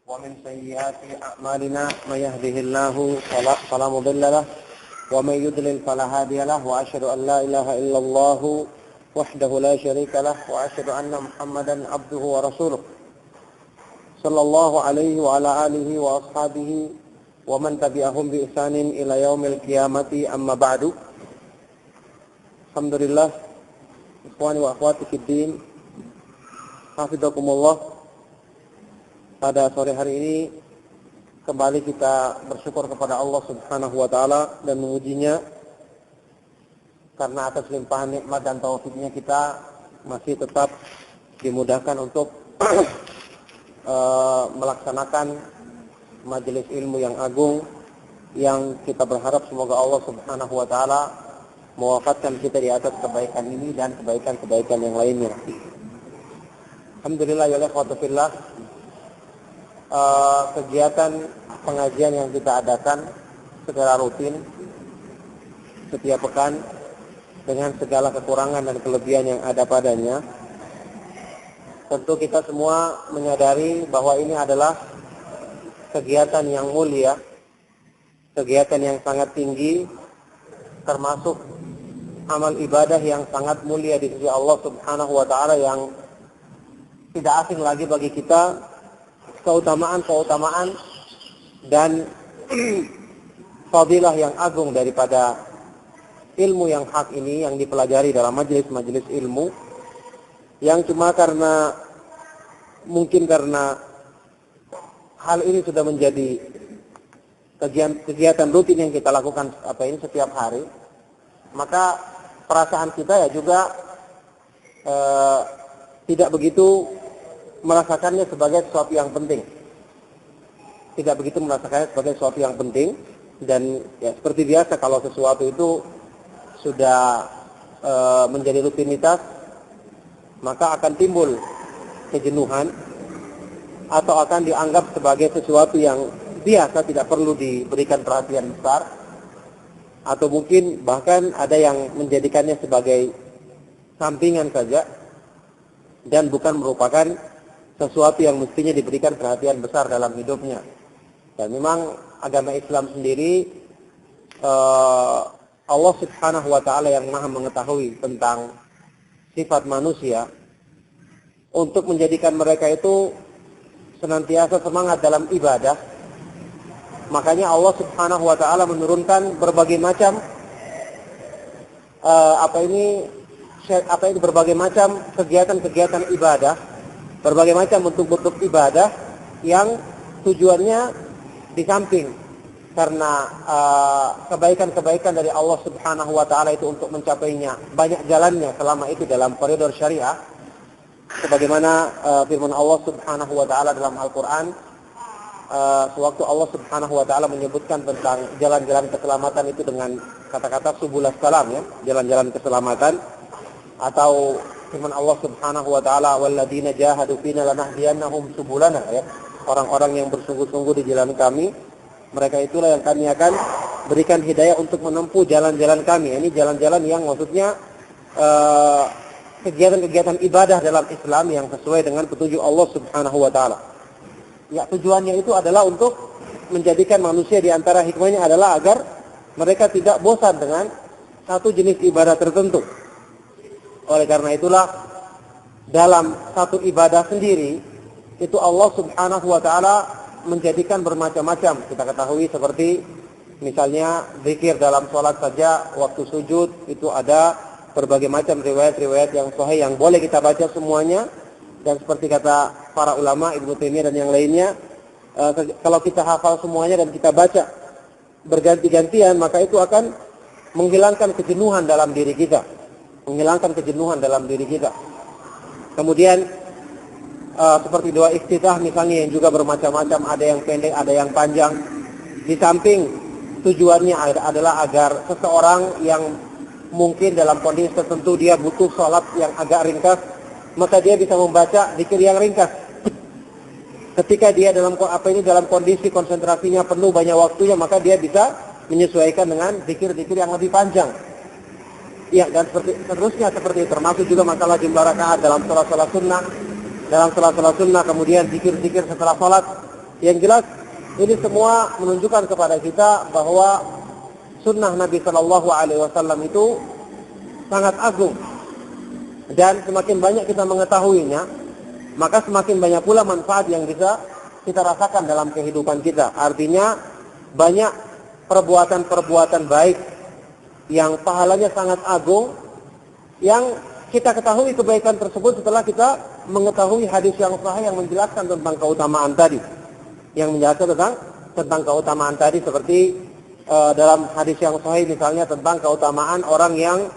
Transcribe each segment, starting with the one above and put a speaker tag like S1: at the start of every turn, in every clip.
S1: ومن سيئات أعمالنا من يهده الله فلا مضل له ومن يضلل فلا هادي له وأشهد أن لا إله إلا الله وحده لا شريك له وأشهد أن محمدا عبده ورسوله صلى الله عليه وعلى آله وأصحابه ومن تبعهم بإحسان إلى يوم القيامة أما بعد. Alhamdulillah, ikhwani wa akhwati fiddin, hafizakumullah. Pada sore hari ini kembali kita bersyukur kepada Allah Subhanahu wa taala dan memujinya karena atas limpahan nikmat dan taufiknya kita masih tetap dimudahkan untuk melaksanakan majelis ilmu yang agung yang kita berharap semoga Allah Subhanahu wa taala mewafatkan kita di atas kebaikan ini dan kebaikan-kebaikan yang lainnya. Alhamdulillah ya ikhwatu fillah, kegiatan pengajian yang kita adakan secara rutin setiap pekan dengan segala kekurangan dan kelebihan yang ada padanya. Tentu kita semua menyadari bahwa ini adalah kegiatan yang mulia, kegiatan yang sangat tinggi, termasuk amal ibadah yang sangat mulia di sisi Allah Subhanahu wa taala yang tidak asing lagi bagi kita keutamaan dan fadilah yang agung daripada ilmu yang hak ini yang dipelajari dalam majelis-majelis ilmu, yang cuma mungkin karena hal ini sudah menjadi kegiatan rutin yang kita lakukan setiap hari, maka perasaan kita ya juga tidak begitu merasakannya sebagai sesuatu yang penting. Tidak begitu merasakannya sebagai sesuatu yang penting, dan ya seperti biasa kalau sesuatu itu sudah menjadi rutinitas, maka akan timbul kejenuhan atau akan dianggap sebagai sesuatu yang biasa, tidak perlu diberikan perhatian besar, atau mungkin bahkan ada yang menjadikannya sebagai sampingan saja dan bukan merupakan sesuatu yang mestinya diberikan perhatian besar dalam hidupnya. Dan memang agama Islam sendiri, Allah Subhanahu wa taala yang Maha mengetahui tentang sifat manusia, untuk menjadikan mereka itu senantiasa semangat dalam ibadah. Makanya Allah Subhanahu wa taala menurunkan berbagai macam berbagai macam kegiatan-kegiatan ibadah, berbagai macam bentuk-bentuk ibadah yang tujuannya di samping karena kebaikan-kebaikan dari Allah Subhanahu wa taala itu untuk mencapainya banyak jalannya selama itu dalam koridor syariah, sebagaimana firman Allah Subhanahu wa taala dalam Al-Qur'an. Sewaktu Allah Subhanahu wa taala menyebutkan tentang jalan-jalan keselamatan itu dengan kata-kata subulus salam, ya, jalan-jalan keselamatan, atau firman Allah Subhanahu wa taala walladzina jahadu fina lanahdiyannahum subulana, ya, orang-orang yang bersungguh-sungguh di jalan kami, mereka itulah yang kami akan berikan hidayah untuk menempuh jalan-jalan kami. Ini jalan-jalan yang maksudnya kegiatan-kegiatan ibadah dalam Islam yang sesuai dengan petunjuk Allah Subhanahu wa taala. Ya, tujuannya itu adalah untuk menjadikan manusia, di antara hikmahnya adalah agar mereka tidak bosan dengan satu jenis ibadah tertentu. Oleh karena itulah dalam satu ibadah sendiri itu Allah Subhanahu wa taala menjadikan bermacam-macam. Kita ketahui seperti misalnya zikir dalam sholat saja, waktu sujud itu ada berbagai macam riwayat-riwayat yang sahih yang boleh kita baca semuanya. Dan seperti kata para ulama, Ibnu Taimiyah dan yang lainnya, kalau kita hafal semuanya dan kita baca berganti-gantian, maka itu akan menghilangkan kejenuhan dalam diri kita. Kemudian seperti doa iftitah misalnya yang juga bermacam-macam, ada yang pendek, ada yang panjang. Di samping tujuannya adalah agar seseorang yang mungkin dalam kondisi tertentu dia butuh sholat yang agak ringkas, maka dia bisa membaca zikir yang ringkas. Ketika dia dalam kondisi konsentrasinya penuh banyak waktunya, maka dia bisa menyesuaikan dengan zikir-zikir yang lebih panjang. Ya, dan seterusnya seperti itu. Termasuk juga masalah jumlah rakaat dalam salat sunnah, kemudian zikir-zikir setelah salat, Yang jelas ini semua menunjukkan kepada kita bahwa sunnah Nabi Shallallahu Alaihi Wasallam itu sangat agung, dan semakin banyak kita mengetahuinya, maka semakin banyak pula manfaat yang bisa kita rasakan dalam kehidupan kita. Artinya banyak perbuatan-perbuatan baik yang pahalanya sangat agung, yang kita ketahui kebaikan tersebut setelah kita mengetahui hadis yang sahih yang menjelaskan tentang keutamaan tadi. Yang menjelaskan tentang keutamaan tadi, seperti dalam hadis yang sahih misalnya tentang keutamaan orang yang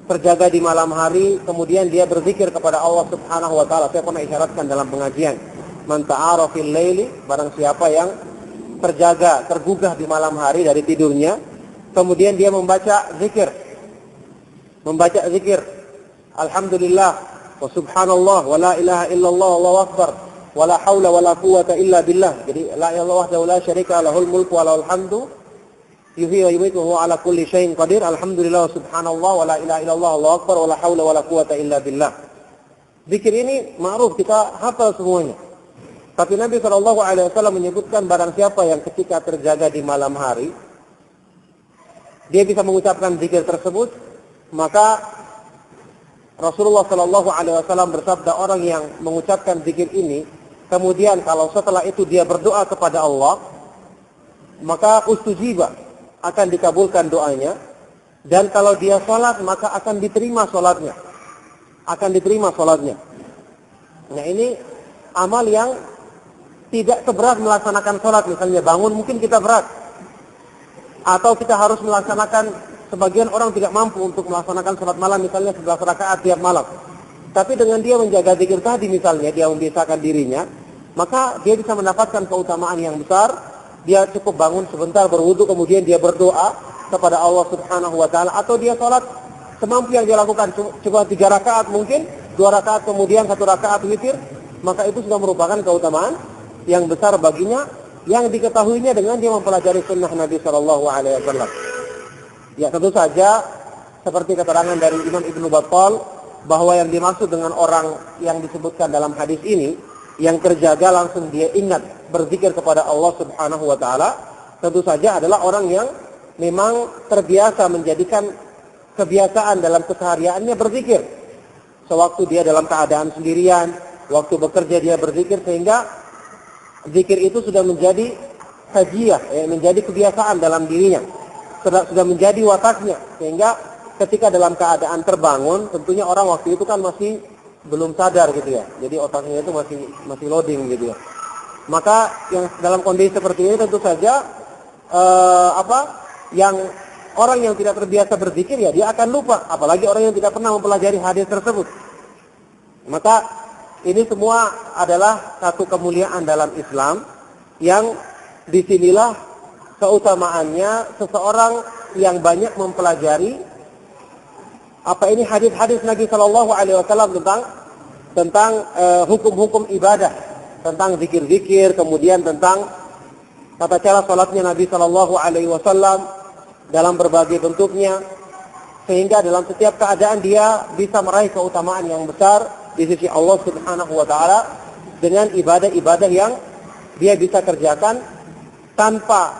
S1: terjaga di malam hari, kemudian dia berzikir kepada Allah Subhanahu wa taala. Saya pernah isyaratkan dalam pengajian, man ta'ara fil laili, barang siapa yang terjaga, tergugah di malam hari dari tidurnya, kemudian dia membaca zikir, alhamdulillah wa subhanallah wa la ilaha illallah wallahu akbar wa la haula wa la quwata illa billah. Jadi la ilaha illallah wahdahu la syarika lahul mulku wa lahul hamdu yuhyi wa yumiitu wa huwa ala kulli syai'in qadir, alhamdulillah wa subhanallah wa la ilaha illallah wallahu akbar wa la haula wa la quwata illa billah. Zikir ini ma'ruf, kita hafal semuanya. Tapi Nabi SAW menyebutkan barang siapa yang ketika terjaga di malam hari dia bisa mengucapkan zikir tersebut, maka Rasulullah SAW bersabda, orang yang mengucapkan zikir ini, kemudian kalau setelah itu dia berdoa kepada Allah, maka ustujiba, akan dikabulkan doanya. Dan kalau dia sholat, maka akan diterima sholatnya. Nah, ini amal yang tidak seberat melaksanakan sholat. Misalnya bangun mungkin kita berat, atau kita harus melaksanakan, sebagian orang tidak mampu untuk melaksanakan sholat malam misalnya 11 rakaat tiap malam. Tapi dengan dia menjaga zikir tadi misalnya, dia membiasakan dirinya, maka dia bisa mendapatkan keutamaan yang besar. Dia cukup bangun sebentar, berwudu, kemudian dia berdoa kepada Allah Subhanahu wa taala, atau dia sholat semampu yang dia lakukan, cuma 3 rakaat mungkin, 2 rakaat kemudian 1 rakaat witir, maka itu sudah merupakan keutamaan yang besar baginya, yang diketahuinya dengan dia mempelajari sunnah Nabi Shallallahu Alaihi Wasallam. Ya, tentu saja seperti keterangan dari Imam Ibnu Battal bahwa yang dimaksud dengan orang yang disebutkan dalam hadis ini, yang terjaga langsung dia ingat berzikir kepada Allah Subhanahu wa taala, tentu saja adalah orang yang memang terbiasa menjadikan kebiasaan dalam kesehariannya berzikir. Sewaktu dia dalam keadaan sendirian, waktu bekerja dia berzikir, sehingga zikir itu sudah menjadi hajiyah, menjadi kebiasaan dalam dirinya, sudah menjadi wataknya, sehingga ketika dalam keadaan terbangun, tentunya orang waktu itu kan masih belum sadar gitu ya, jadi otaknya itu masih loading gitu ya. Maka yang dalam kondisi seperti ini tentu saja yang orang yang tidak terbiasa berzikir, ya dia akan lupa, apalagi orang yang tidak pernah mempelajari hadis tersebut. Maka ini semua adalah satu kemuliaan dalam Islam, yang disinilah keutamaannya seseorang yang banyak mempelajari hadis-hadis Nabi Shallallahu Alaihi Wasallam tentang hukum-hukum ibadah, tentang zikir-zikir, kemudian tentang tata cara salatnya Nabi Shallallahu Alaihi Wasallam dalam berbagai bentuknya, sehingga dalam setiap keadaan dia bisa meraih keutamaan yang besar di sisi Allah Subhanahu wa taala dengan ibadah-ibadah yang dia bisa kerjakan tanpa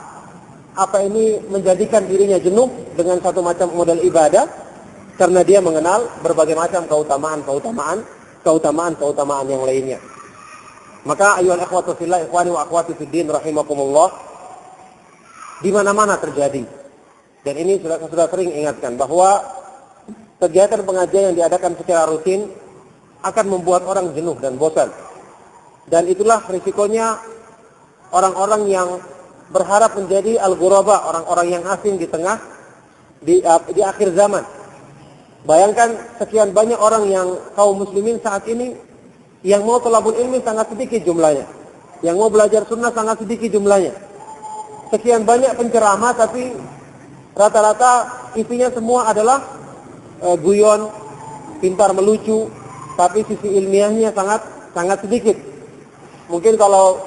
S1: menjadikan dirinya jenuh dengan satu macam model ibadah, karena dia mengenal berbagai macam keutamaan yang lainnya. Maka ayyuhal ikhwatu fillah, ikhwani wa akhwati fid din rahimakumullah, di mana-mana terjadi. Dan ini sudah sering ingatkan bahwa kegiatan pengajian yang diadakan secara rutin akan membuat orang jenuh dan bosan. Dan itulah risikonya orang-orang yang berharap menjadi al-ghuraba, orang-orang yang asing di akhir zaman. Bayangkan sekian banyak orang yang kaum muslimin saat ini yang mau thalabul ilmi sangat sedikit jumlahnya, yang mau belajar sunnah sangat sedikit jumlahnya. Sekian banyak penceramah, tapi rata-rata isinya semua adalah guyon, pintar melucu, tapi sisi ilmiahnya sangat sedikit. Mungkin kalau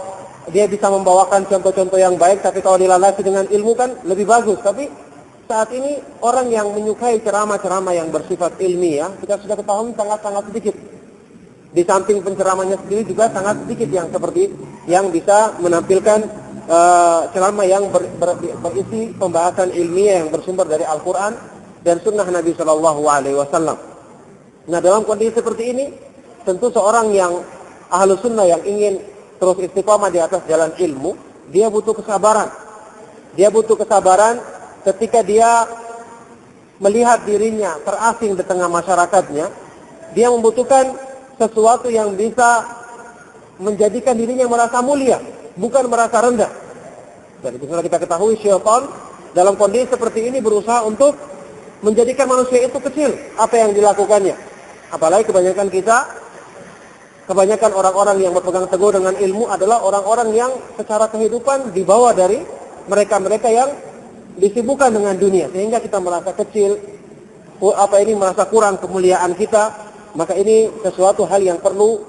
S1: dia bisa membawakan contoh-contoh yang baik, tapi kalau dilandasi dengan ilmu kan lebih bagus. Tapi saat ini orang yang menyukai ceramah-ceramah yang bersifat ilmiah, kita sudah ketahui sangat sedikit. Di samping penceramahnya sendiri juga sangat sedikit yang seperti yang bisa menampilkan ceramah yang berisi pembahasan ilmiah yang bersumber dari Al-Quran dan Sunnah Nabi Shallallahu Alaihi Wasallam. Nah, dalam kondisi seperti ini, tentu seorang yang ahlu sunnah yang ingin terus istiqomah di atas jalan ilmu, dia butuh kesabaran. Dia butuh kesabaran ketika dia melihat dirinya terasing di tengah masyarakatnya. Dia membutuhkan sesuatu yang bisa menjadikan dirinya merasa mulia, bukan merasa rendah. Dan itu sudah kita ketahui, syaitan dalam kondisi seperti ini berusaha untuk menjadikan manusia itu kecil. Apa yang dilakukannya? Apalagi kebanyakan orang-orang yang berpegang teguh dengan ilmu adalah orang-orang yang secara kehidupan dibawa dari mereka-mereka yang disibukkan dengan dunia, sehingga kita merasa kecil, merasa kurang kemuliaan kita. Maka ini sesuatu hal yang perlu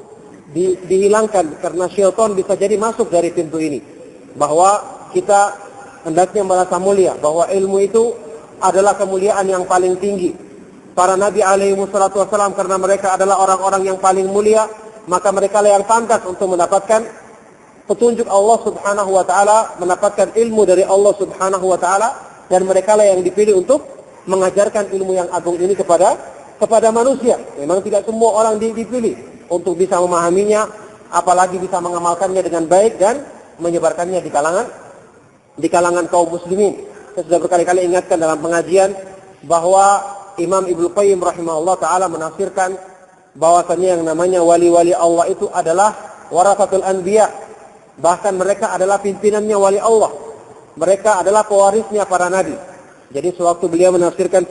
S1: dihilangkan, karena syaitan bisa jadi masuk dari pintu ini, bahwa kita hendaknya merasa mulia, bahwa ilmu itu adalah kemuliaan yang paling tinggi. Para nabi alaihi wassalatu wassalam, karena mereka adalah orang-orang yang paling mulia, maka mereka lah yang pantas untuk mendapatkan petunjuk Allah subhanahu wa ta'ala, mendapatkan ilmu dari Allah subhanahu wa ta'ala, dan mereka lah yang dipilih untuk mengajarkan ilmu yang agung ini kepada manusia. Memang tidak semua orang dipilih untuk bisa memahaminya, apalagi bisa mengamalkannya dengan baik dan menyebarkannya di kalangan kaum muslimin. Saya sudah berkali-kali ingatkan dalam pengajian bahwa Imam Ibnu Qayyim rahimahullah ta'ala menafsirkan bahwasanya yang namanya wali-wali Allah itu adalah warasatul anbiya. Bahkan mereka adalah pimpinannya wali Allah. Mereka adalah pewarisnya para nabi. Jadi sewaktu beliau menafsirkan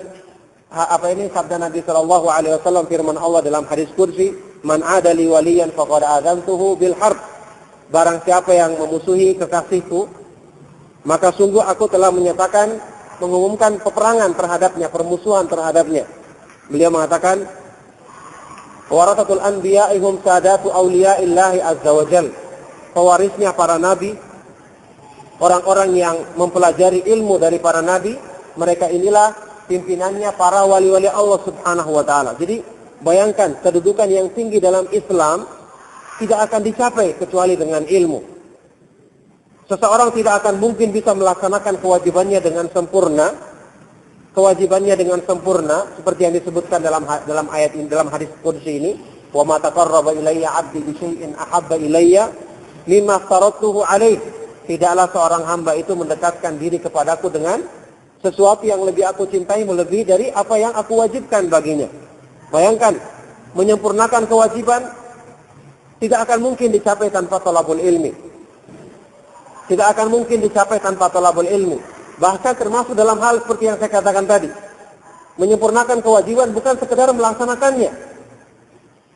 S1: sabda Nabi sallallahu alaihi wasallam, firman Allah dalam hadis qudsi, "Man 'adali waliyan faqad adzantuhu bil harb." Barang siapa yang memusuhi kekasihku, maka sungguh aku telah mengumumkan peperangan terhadapnya, permusuhan terhadapnya. Beliau mengatakan, "Warasatul anbiya'i hum sadatu awliya'illahi azza wa jalla." Pewarisnya para nabi, orang-orang yang mempelajari ilmu dari para nabi, mereka inilah pimpinannya para wali-wali Allah subhanahu wa ta'ala. Jadi bayangkan, kedudukan yang tinggi dalam Islam tidak akan dicapai kecuali dengan ilmu. Seseorang tidak akan mungkin bisa melaksanakan kewajibannya dengan sempurna, seperti yang disebutkan dalam ayat ini, dalam hadis qudsi ini, "Wa ma taqarraba ilayya 'abdi bi syai'in ahabba ilayya mimma aftaratuhu 'alaihi." Tidaklah seorang hamba itu mendekatkan diri kepadaku dengan sesuatu yang lebih aku cintai melebihi dari apa yang aku wajibkan baginya. Bayangkan, menyempurnakan kewajiban tidak akan mungkin dicapai tanpa thalabul ilmi. Tidak akan mungkin dicapai tanpa thalabul ilmi. Bahkan termasuk dalam hal seperti yang saya katakan tadi. Menyempurnakan kewajiban bukan sekedar melaksanakannya,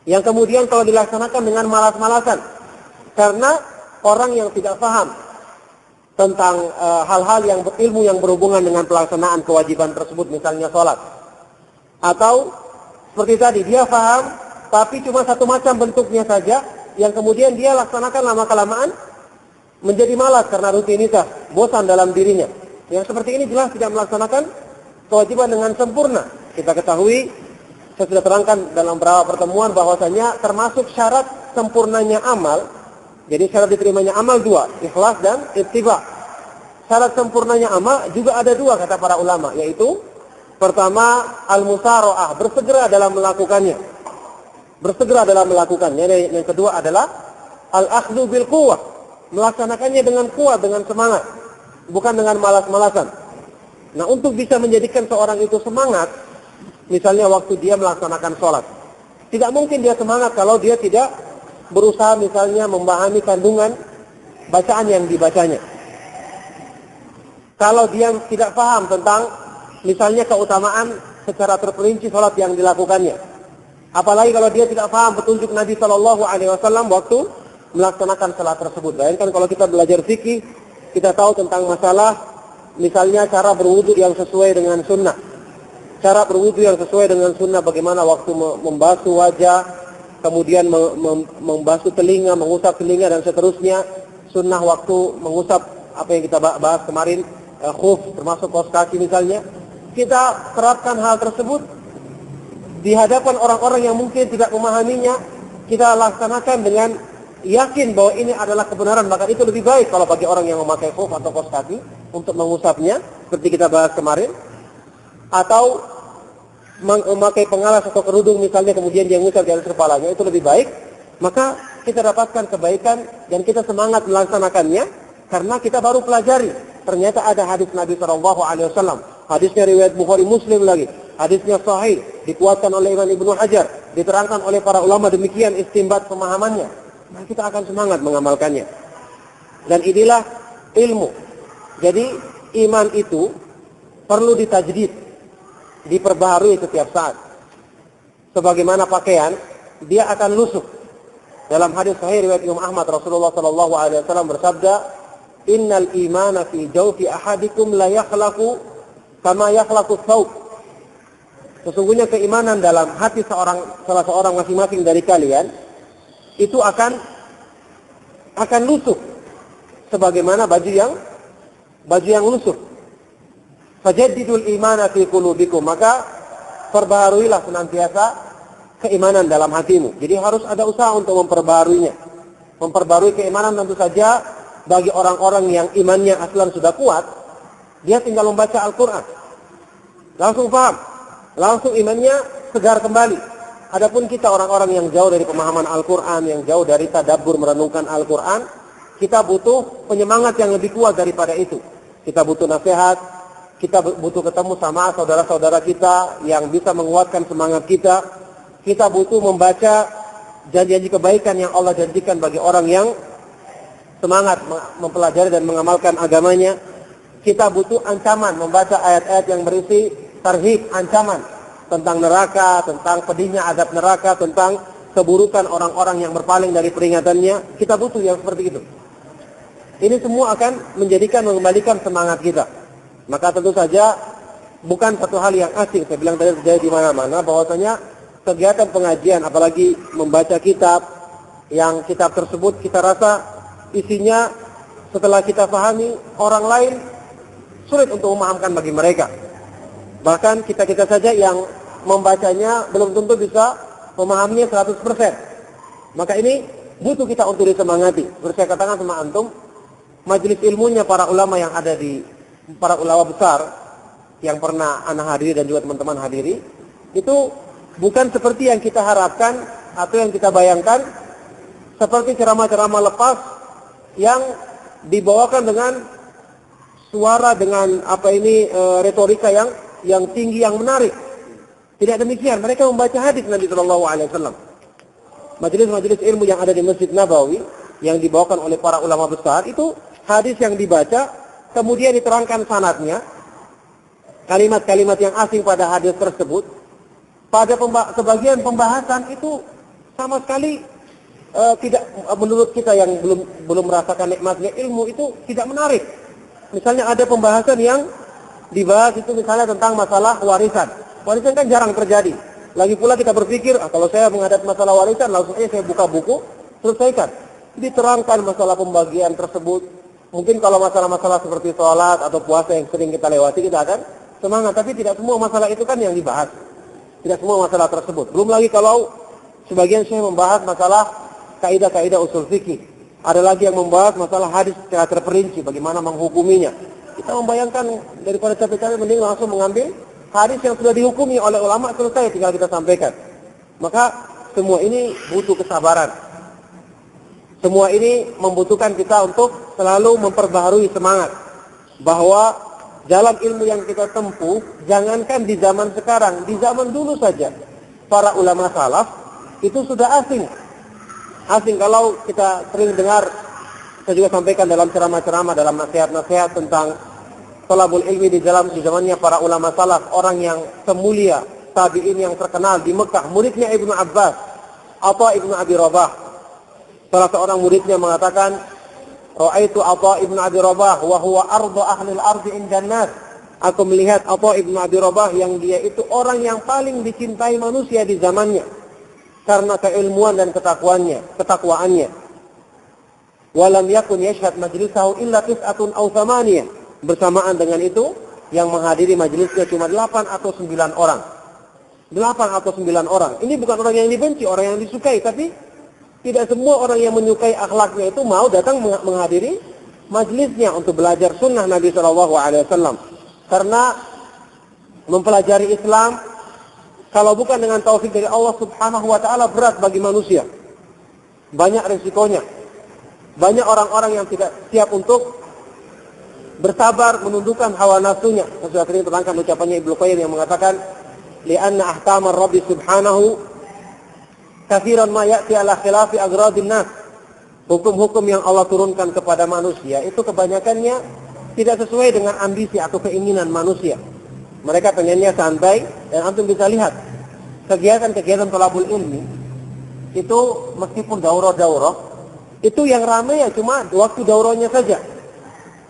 S1: yang kemudian kalau dilaksanakan dengan malas-malasan. Karena orang yang tidak paham tentang hal-hal yang berilmu yang berhubungan dengan pelaksanaan kewajiban tersebut, misalnya sholat. Atau seperti tadi, dia paham tapi cuma satu macam bentuknya saja, yang kemudian dia laksanakan lama-kelamaan menjadi malas karena rutinitas, bosan dalam dirinya. Yang seperti ini jelas tidak melaksanakan kewajiban dengan sempurna. Kita ketahui, saya sudah terangkan dalam beberapa pertemuan bahwasanya termasuk syarat sempurnanya amal. Jadi syarat diterimanya amal dua, ikhlas dan ittiba. Syarat sempurnanya amal juga ada dua kata para ulama, yaitu pertama al-musara'ah, bersegera dalam melakukannya. Yang kedua adalah al-akhdhu bil quwwah, melaksanakannya dengan kuat, dengan semangat, bukan dengan malas-malasan. Nah, untuk bisa menjadikan seorang itu semangat, misalnya waktu dia melaksanakan sholat, tidak mungkin dia semangat kalau dia tidak berusaha misalnya memahami kandungan bacaan yang dibacanya. Kalau dia tidak paham tentang misalnya keutamaan secara terperinci sholat yang dilakukannya, apalagi kalau dia tidak paham petunjuk Nabi Shallallahu Alaihi Wasallam waktu melaksanakan sholat tersebut. Bayangkan kalau kita belajar fikih, kita tahu tentang masalah misalnya cara berwudu yang sesuai dengan sunnah. Cara berwudu yang sesuai dengan sunnah, bagaimana waktu membasuh wajah, kemudian membasuh telinga, mengusap telinga dan seterusnya. Sunnah waktu mengusap apa yang kita bahas kemarin, khuf, termasuk kaos kaki misalnya. Kita terapkan hal tersebut di hadapan orang-orang yang mungkin tidak memahaminya. Kita laksanakan dengan yakin bahwa ini adalah kebenaran, maka itu lebih baik kalau bagi orang yang memakai khuf atau kaos kaki untuk mengusapnya seperti kita bahas kemarin, atau memakai pengalas atau kerudung misalnya kemudian dia mengusap di atas kepalanya, itu lebih baik. Maka kita dapatkan kebaikan dan kita semangat melaksanakannya karena kita baru pelajari. Ternyata ada hadis Nabi SAW. Hadisnya riwayat Bukhari Muslim lagi. Hadisnya sahih, dikuatkan oleh Imam Ibnu Hajar, diterangkan oleh para ulama, demikian istinbat pemahamannya. Nah, kita akan semangat mengamalkannya. Dan inilah ilmu. Jadi iman itu perlu ditajdid, diperbaharui setiap saat. Sebagaimana pakaian, dia akan lusuh. Dalam hadis sahih riwayat Imam Ahmad, Rasulullah SAW bersabda, "Innal imana fi jawfi ahadikum la yakhlaqu kama yakhlaqu thawb." Sesungguhnya keimanan dalam hati salah seorang masing-masing dari kalian itu akan lusuh sebagaimana baju yang lusuh. Fajaddidul imana fi qulubikum, maka perbaharuilah senantiasa keimanan dalam hatimu. Jadi harus ada usaha untuk memperbaharuinya. Memperbarui keimanan tentu saja bagi orang-orang yang imannya aslan sudah kuat, dia tinggal membaca Al-Quran, langsung paham, langsung imannya segar kembali. Adapun kita orang-orang yang jauh dari pemahaman Al-Quran, yang jauh dari tadabbur merenungkan Al-Quran, kita butuh penyemangat yang lebih kuat daripada itu. Kita butuh nasihat, kita butuh ketemu sama saudara-saudara kita yang bisa menguatkan semangat kita. Kita butuh membaca janji-janji kebaikan yang Allah janjikan bagi orang yang semangat mempelajari dan mengamalkan agamanya. Kita butuh ancaman, membaca ayat-ayat yang berisi tarhib, ancaman tentang neraka, tentang pedihnya azab neraka, tentang keburukan orang-orang yang berpaling dari peringatannya. Kita butuh yang seperti itu. Ini semua akan mengembalikan semangat kita. Maka tentu saja bukan satu hal yang asing. Saya bilang tadi terjadi di mana-mana bahwasanya kegiatan pengajian, apalagi membaca kitab, yang kitab tersebut kita rasa isinya setelah kita pahami, orang lain sulit untuk memahamkan bagi mereka. Bahkan kita-kita saja yang membacanya belum tentu bisa memahaminya 100%. Maka ini butuh kita untuk disemangati. Seperti saya katakan sama antum, majelis ilmunya para ulama yang ada di, para ulama besar yang pernah ana hadiri dan juga teman-teman hadiri, itu bukan seperti yang kita harapkan atau yang kita bayangkan, seperti ceramah-ceramah lepas yang dibawakan dengan suara, dengan retorika yang tinggi, yang menarik. Tidak demikian. Mereka membaca hadis Nabi SAW. Majelis-majelis ilmu yang ada di Masjid Nabawi yang dibawakan oleh para ulama besar, itu hadis yang dibaca, kemudian diterangkan sanadnya, kalimat-kalimat yang asing pada hadis tersebut. Pada sebagian pembahasan itu sama sekali tidak, menurut kita yang belum merasakan nikmatnya ilmu, itu tidak menarik. Misalnya ada pembahasan yang dibahas itu misalnya tentang masalah warisan. Warisan kan jarang terjadi. Lagi pula kita berpikir, kalau saya menghadapi masalah warisan, langsung aja saya buka buku, selesaikan. Diterangkan masalah pembagian tersebut. Mungkin kalau masalah-masalah seperti sholat atau puasa yang sering kita lewati, kita akan semangat. Tapi tidak semua masalah itu kan yang dibahas. Tidak semua masalah tersebut. Belum lagi kalau sebagian saya membahas masalah kaidah-kaidah usul fikih. Ada lagi yang membahas masalah hadis secara terperinci, bagaimana menghukuminya. Kita membayangkan daripada capek-capek, mending langsung mengambil hadis yang sudah dihukumi oleh ulama, selesai, tinggal kita sampaikan. Maka semua ini butuh kesabaran. Semua ini membutuhkan kita untuk selalu memperbaharui semangat. Bahwa dalam ilmu yang kita tempuh, jangankan di zaman sekarang, di zaman dulu saja, para ulama salaf itu sudah asing. Asing kalau kita sering dengar, saya juga sampaikan dalam ceramah-ceramah, dalam nasihat-nasihat tentang thalabul ilmi di zamannya para ulama salaf, orang yang semulia, tabi'in yang terkenal di Mekah, muridnya Ibnu Abbas, Atha Ibnu Abi Rabah. Salah seorang muridnya mengatakan, Ra'aitu Atha Ibnu Abi Rabah wa huwa ardu ahli al-ardi indan nas. Aku melihat Atha Ibnu Abi Rabah yang dia itu orang yang paling dicintai manusia di zamannya karena keilmuan dan ketakwaannya. Walam yakun yashhad majlisahu illa tis'atun aw thamaniyah. Bersamaan dengan itu, yang menghadiri majelisnya cuma 8 atau 9 orang. 8 atau 9 orang. Ini bukan orang yang dibenci, orang yang disukai, tapi Tidak semua orang yang menyukai akhlaknya itu mau datang menghadiri majlisnya untuk belajar sunnah Nabi SAW. Karena mempelajari Islam, kalau bukan dengan taufik dari Allah Subhanahu wa Ta'ala, berat bagi manusia. Banyak risikonya. Banyak orang-orang yang tidak siap untuk bersabar menundukkan hawa nafsunya. Sudah sering terangkan ucapannya Ibnu Qayyim yang mengatakan, li'anna ahtamar Rabbi Subhanahu katsiran ma ya'ti ala khilafi agradin nas. Hukum-hukum yang Allah turunkan kepada manusia itu kebanyakannya tidak sesuai dengan ambisi atau keinginan manusia. Mereka pengennya santai, dan antum bisa lihat kegiatan-kegiatan thalabul ilmi itu meskipun daurah-daurah itu yang ramai ya cuma waktu daurahnya saja.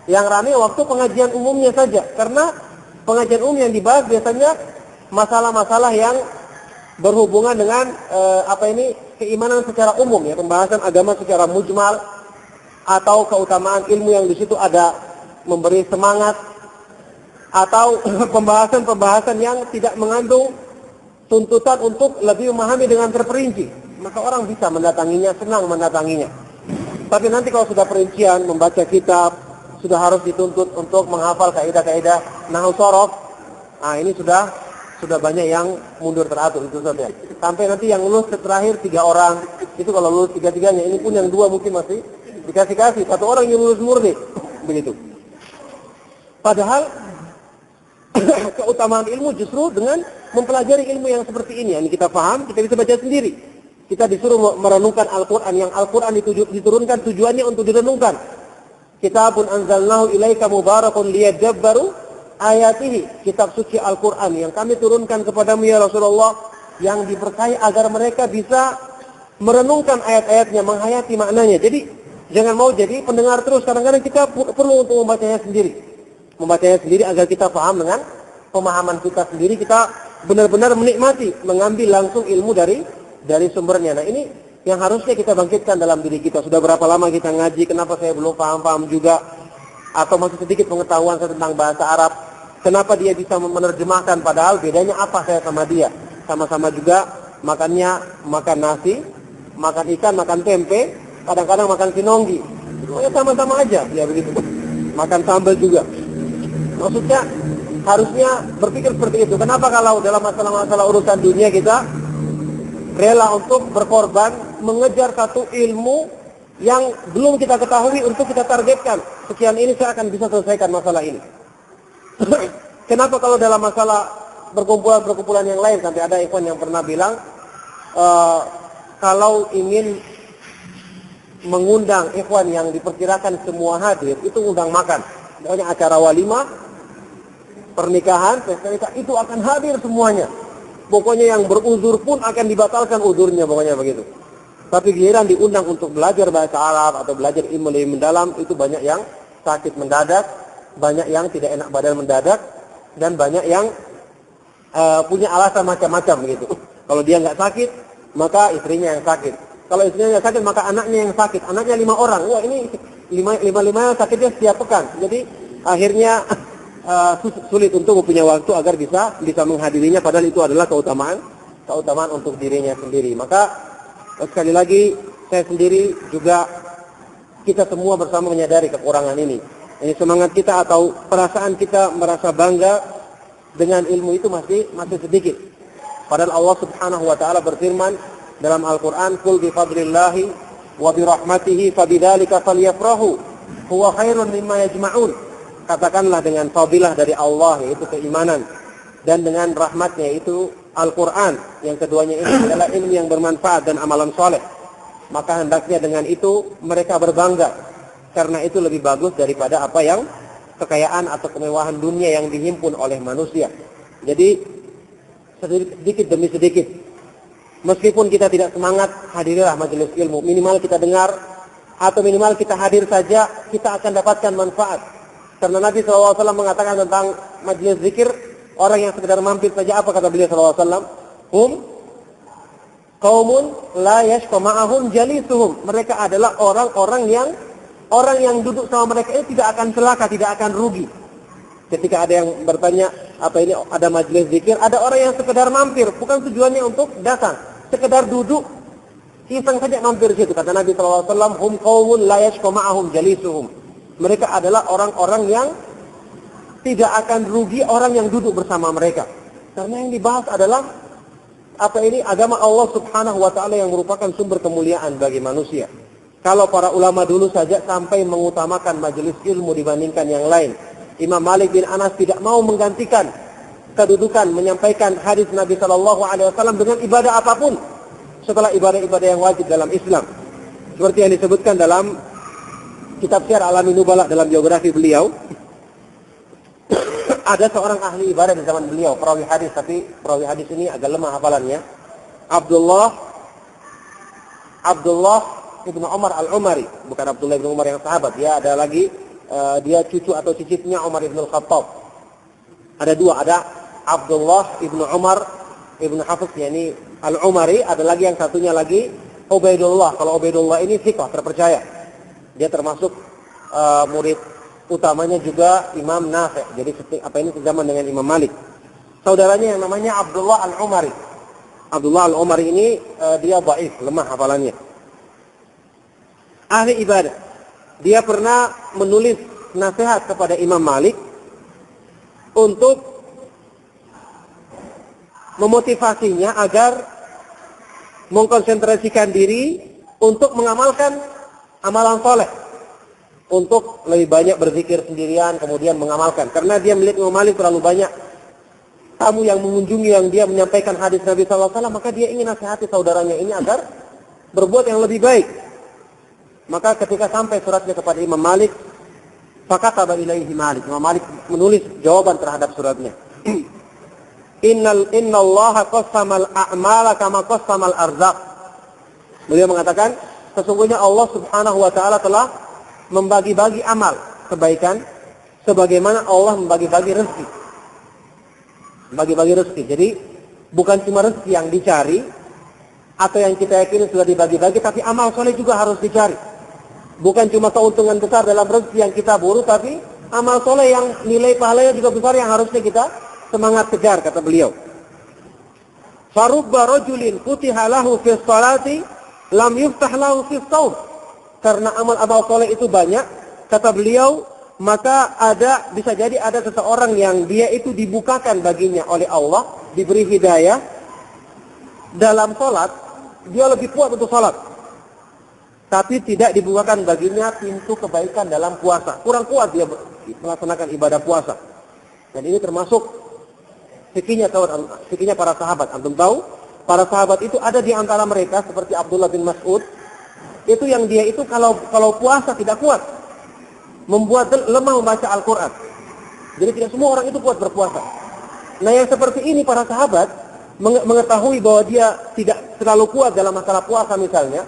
S1: Yang ramai waktu pengajian umumnya saja. Karena pengajian umum yang dibahas biasanya masalah-masalah yang berhubungan dengan keimanan secara umum, ya, pembahasan agama secara mujmal, atau keutamaan ilmu yang di situ ada memberi semangat, atau pembahasan-pembahasan yang tidak mengandung tuntutan untuk lebih memahami dengan terperinci. Maka orang bisa mendatanginya, senang mendatanginya. Tapi nanti kalau sudah perincian, membaca kitab, sudah harus dituntut untuk menghafal kaidah-kaidah nahwu shorof. Nah, ini sudah banyak yang mundur teratur itu saja. Sampai nanti yang lulus terakhir 3 orang. Itu kalau lulus 3-3-nya, ini pun yang 2 mungkin masih dikasih-kasih. 1 orang yang lulus murni. Begitu. Padahal keutamaan ilmu justru dengan mempelajari ilmu yang seperti ini. Yang kita paham, kita bisa baca sendiri. Kita disuruh merenungkan Al-Quran. Yang Al-Quran diturunkan tujuannya untuk direnungkan. Kitabun anzalnahu ilaika mubarakun liyadabbaru ayatihi. Kitab suci Al-Quran yang kami turunkan kepadamu ya Rasulullah, yang diberkahi agar mereka bisa merenungkan ayat-ayatnya, menghayati maknanya. Jadi jangan mau jadi pendengar terus. Kadang-kadang kita perlu untuk membacanya sendiri. Membacanya sendiri agar kita paham dengan pemahaman kita sendiri. Kita benar-benar menikmati, mengambil langsung ilmu dari sumbernya. Nah, ini yang harusnya kita bangkitkan dalam diri kita. Sudah berapa lama kita ngaji, kenapa saya belum paham-paham juga, atau masih sedikit pengetahuan saya tentang bahasa Arab, kenapa dia bisa menerjemahkan, padahal bedanya apa saya sama dia. Sama-sama juga makannya, makan nasi, makan ikan, makan tempe, kadang-kadang makan sinonggi. Ya sama-sama aja, ya begitu. Makan sambal juga. Maksudnya harusnya berpikir seperti itu. Kenapa kalau dalam masalah-masalah urusan dunia kita rela untuk berkorban mengejar satu ilmu yang belum kita ketahui untuk kita targetkan. Sekian ini saya akan bisa selesaikan masalah ini. Kenapa kalau dalam masalah perkumpulan yang lain, sampai ada ikhwan yang pernah bilang, kalau ingin mengundang ikhwan yang diperkirakan semua hadir, itu undang makan. Pokoknya acara walimah, pernikahan, pesta nikah, itu akan hadir semuanya. Pokoknya yang beruzur pun akan dibatalkan uzurnya, pokoknya begitu. Tapi giliran diundang untuk belajar bahasa Arab atau belajar ilmu lebih mendalam, itu banyak yang sakit mendadak, banyak yang tidak enak badan mendadak, dan banyak yang punya alasan macam-macam begitu. Kalau dia nggak sakit, maka istrinya yang sakit. Kalau istrinya nggak sakit, maka anaknya yang sakit. Anaknya 5 orang. Wah, ini lima sakitnya setiap pekan. Jadi akhirnya sulit untuk punya waktu agar bisa menghadirinya, padahal itu adalah keutamaan untuk dirinya sendiri. Maka sekali lagi saya sendiri juga, kita semua bersama menyadari kekurangan ini. Ini semangat kita atau perasaan kita merasa bangga dengan ilmu itu masih sedikit. Padahal Allah Subhanahu wa taala berfirman dalam Al-Qur'an, "Qul bi fadlillahi wa bi rahmatihi fabidzalika falyafrahu huwa khairun mimma yajma'un." Katakanlah dengan fadilah dari Allah, yaitu keimanan, dan dengan rahmatnya, yaitu Al-Quran. Yang keduanya itu adalah ilmu yang bermanfaat dan amalan soleh. Maka hendaknya dengan itu mereka berbangga, karena itu lebih bagus daripada apa yang kekayaan atau kemewahan dunia yang dihimpun oleh manusia. Jadi sedikit demi sedikit, meskipun kita tidak semangat, hadirilah majelis ilmu. Minimal kita dengar, atau minimal kita hadir saja, kita akan dapatkan manfaat. Karena Nabi SAW mengatakan tentang majelis zikir, orang yang sekedar mampir saja, apa kata beliau SAW? Hum qaumun la yashqa ma'ahum jalisuhum. Mereka adalah orang yang duduk sama mereka itu tidak akan celaka, tidak akan rugi. Ketika ada yang bertanya, apa ini ada majelis zikir, ada orang yang sekedar mampir, bukan tujuannya untuk datang, sekedar duduk, iseng saja mampir situ. Kata Nabi SAW, hum qaumun la yashqa ma'ahum jalisuhum. Mereka adalah orang-orang yang tidak akan rugi orang yang duduk bersama mereka. Karena yang dibahas adalah agama Allah Subhanahu wa taala yang merupakan sumber kemuliaan bagi manusia. Kalau para ulama dulu saja sampai mengutamakan majelis ilmu dibandingkan yang lain. Imam Malik bin Anas tidak mau menggantikan kedudukan menyampaikan hadis Nabi sallallahu alaihi wasallam dengan ibadah apapun setelah ibadah-ibadah yang wajib dalam Islam. Seperti yang disebutkan dalam kitab Syiar Alamin Nubala dalam biografi beliau. Ada seorang ahli ibadah di zaman beliau, perawi hadis, tapi perawi hadis ini agak lemah hafalannya. Abdullah Ibnu Umar Al-Umari, bukan Abdullah Ibnu Umar yang sahabat. Dia ada lagi, dia cucu atau cicitnya Umar Ibn Al-Khattab. Ada dua, ada Abdullah Ibnu Umar Ibnu Hafiz, yakni Al-Umari. Ada lagi yang satunya lagi Ubaidullah. Kalau Ubaidullah ini thiqah, terpercaya. Dia termasuk murid utamanya juga Imam Nafi'. Jadi ini sejaman dengan Imam Malik. Saudaranya yang namanya Abdullah Al-Umari. Abdullah Al-Umari ini dia dhaif, lemah hafalannya. Ahli ibadah. Dia pernah menulis nasihat kepada Imam Malik untuk memotivasinya agar mengkonsentrasikan diri untuk mengamalkan amalan soleh, untuk lebih banyak berzikir sendirian kemudian mengamalkan. Karena dia melihat Imam Malik terlalu banyak tamu yang mengunjungi yang dia menyampaikan hadis Nabi SAW, maka dia ingin nasihati saudaranya ini agar berbuat yang lebih baik. Maka ketika sampai suratnya kepada Imam Malik, fakataba ilaihi Malik. Imam Malik menulis jawaban terhadap suratnya. Innallaha qassamal a'mala kama qassamal arzaq. Beliau mengatakan, sesungguhnya Allah Subhanahu wa taala telah membagi-bagi amal kebaikan sebagaimana Allah membagi-bagi rezeki. Bagi-bagi rezeki. Jadi bukan cuma rezeki yang dicari atau yang kita yakini sudah dibagi-bagi, tapi amal soleh juga harus dicari. Bukan cuma keuntungan besar dalam rezeki yang kita buru, tapi amal soleh yang nilai pahalanya juga besar yang harusnya kita semangat kejar, kata beliau. Farubba rajulin futiha lahu fi sholati lam yuftah lahu fi shaum. Karena amal-amal soleh itu banyak, kata beliau, maka bisa jadi ada seseorang yang dia itu dibukakan baginya oleh Allah, diberi hidayah dalam sholat, dia lebih kuat untuk sholat. Tapi tidak dibukakan baginya pintu kebaikan dalam puasa. Kurang kuat dia melaksanakan ibadah puasa. Dan ini termasuk fikihnya para sahabat. Antum tahu, para sahabat itu ada di antara mereka seperti Abdullah bin Mas'ud. Itu yang dia itu kalau puasa tidak kuat, membuat lemah membaca Al-Quran. Jadi tidak semua orang itu kuat berpuasa. Nah yang seperti ini para sahabat mengetahui bahwa dia tidak terlalu kuat dalam masalah puasa misalnya,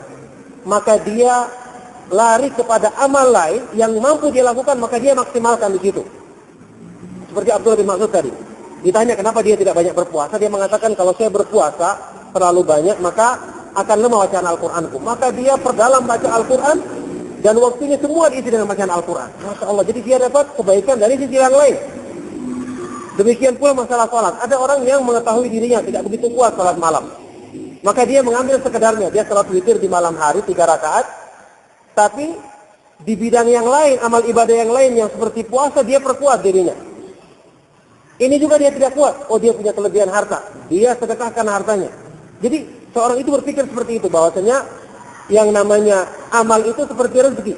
S1: maka dia lari kepada amal lain yang mampu dia lakukan, maka dia maksimalkan di situ. Seperti Abdullah bin Mas'ud tadi. Ditanya kenapa dia tidak banyak berpuasa, dia mengatakan kalau saya berpuasa terlalu banyak maka akan lemah bacaan Al-Quranku. Maka dia perdalam baca Al-Quran dan waktunya semua diisi dengan bacaan Al-Quran. Masya Allah, jadi dia dapat kebaikan dari sisi yang lain. Demikian pula masalah salat. Ada orang yang mengetahui dirinya tidak begitu kuat salat malam, maka dia mengambil sekedarnya. Dia salat witir di malam hari 3 rakaat. Tapi di bidang yang lain, amal ibadah yang lain yang seperti puasa, dia perkuat dirinya. Ini juga dia tidak kuat. Oh, dia punya kelebihan harta, dia sedekahkan hartanya. Jadi seorang itu berpikir seperti itu, bahwasanya yang namanya amal itu seperti rezeki.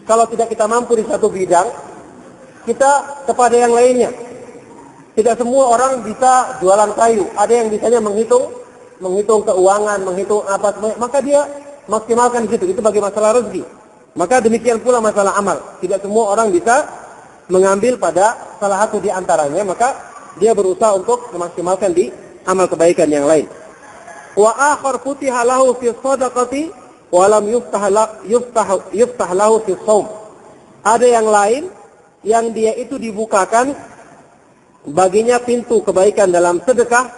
S1: Kalau tidak kita mampu di satu bidang, kita kepada yang lainnya. Tidak semua orang bisa jualan kayu. Ada yang bisanya menghitung keuangan, menghitung apa, maka dia maksimalkan di situ. Itu bagi masalah rezeki. Maka demikian pula masalah amal. Tidak semua orang bisa mengambil pada salah satu di antaranya, maka dia berusaha untuk memaksimalkan di amal kebaikan yang lain. Wa akhar futiha lahu fi shadaqati wa lam yuftah lahu fi shaum. Ada yang lain yang dia itu dibukakan baginya pintu kebaikan dalam sedekah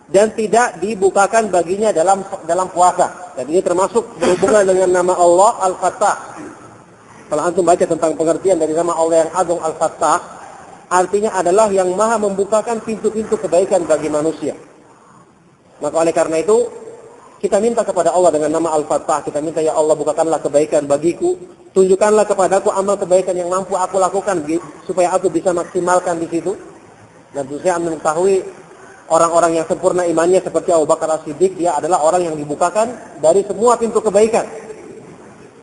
S1: dan tidak dibukakan baginya dalam puasa. Dan ini termasuk berhubungan dengan nama Allah Al-Fattah. Kalau antum baca tentang pengertian dari nama Allah yang agung Al-Fattah, artinya adalah yang maha membukakan pintu-pintu kebaikan bagi manusia. Maka oleh karena itu, Kita minta kepada Allah dengan nama Al-Fattah, kita minta, ya Allah bukakanlah kebaikan bagiku, tunjukkanlah kepadaku amal kebaikan yang mampu aku lakukan supaya aku bisa maksimalkan di situ. Dan saya mengetahui orang-orang yang sempurna imannya seperti Abu Bakar As-Siddiq, dia adalah orang yang dibukakan dari semua pintu kebaikan.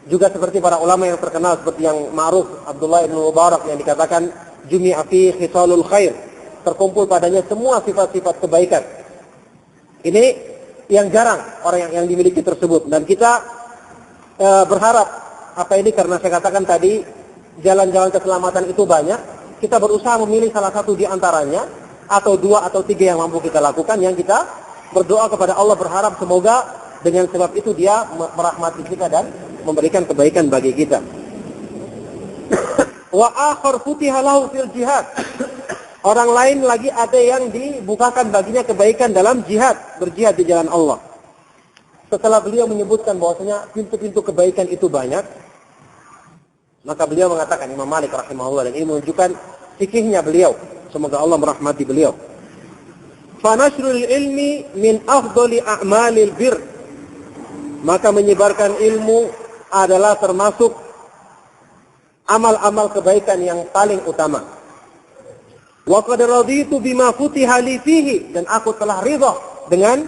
S1: Juga seperti para ulama yang terkenal seperti yang ma'ruf Abdullah ibn Mubarak yang dikatakan jumi'a fi khisalul khair, terkumpul padanya semua sifat-sifat kebaikan. Ini yang jarang orang yang dimiliki tersebut, dan kita berharap apa ini, karena saya katakan tadi jalan-jalan keselamatan itu banyak, kita berusaha memilih salah satu di antaranya atau 2 atau 3 yang mampu kita lakukan, yang kita berdoa kepada Allah berharap semoga dengan sebab itu dia merahmati kita dan memberikan kebaikan bagi kita. Wa akhar futiha lahu fil jihad. Orang lain lagi ada yang dibukakan baginya kebaikan dalam jihad, berjihad di jalan Allah. Setelah beliau menyebutkan bahwasanya pintu-pintu kebaikan itu banyak, maka beliau mengatakan, Imam Malik rahimahullah, dan ini menunjukkan fikihnya beliau, semoga Allah merahmati beliau. Fa nashrul ilmi min afdali a'malil bir. Maka menyebarkan ilmu adalah termasuk amal-amal kebaikan yang paling utama. Wa qad raditu bima futiha li fihi, dan aku telah ridha dengan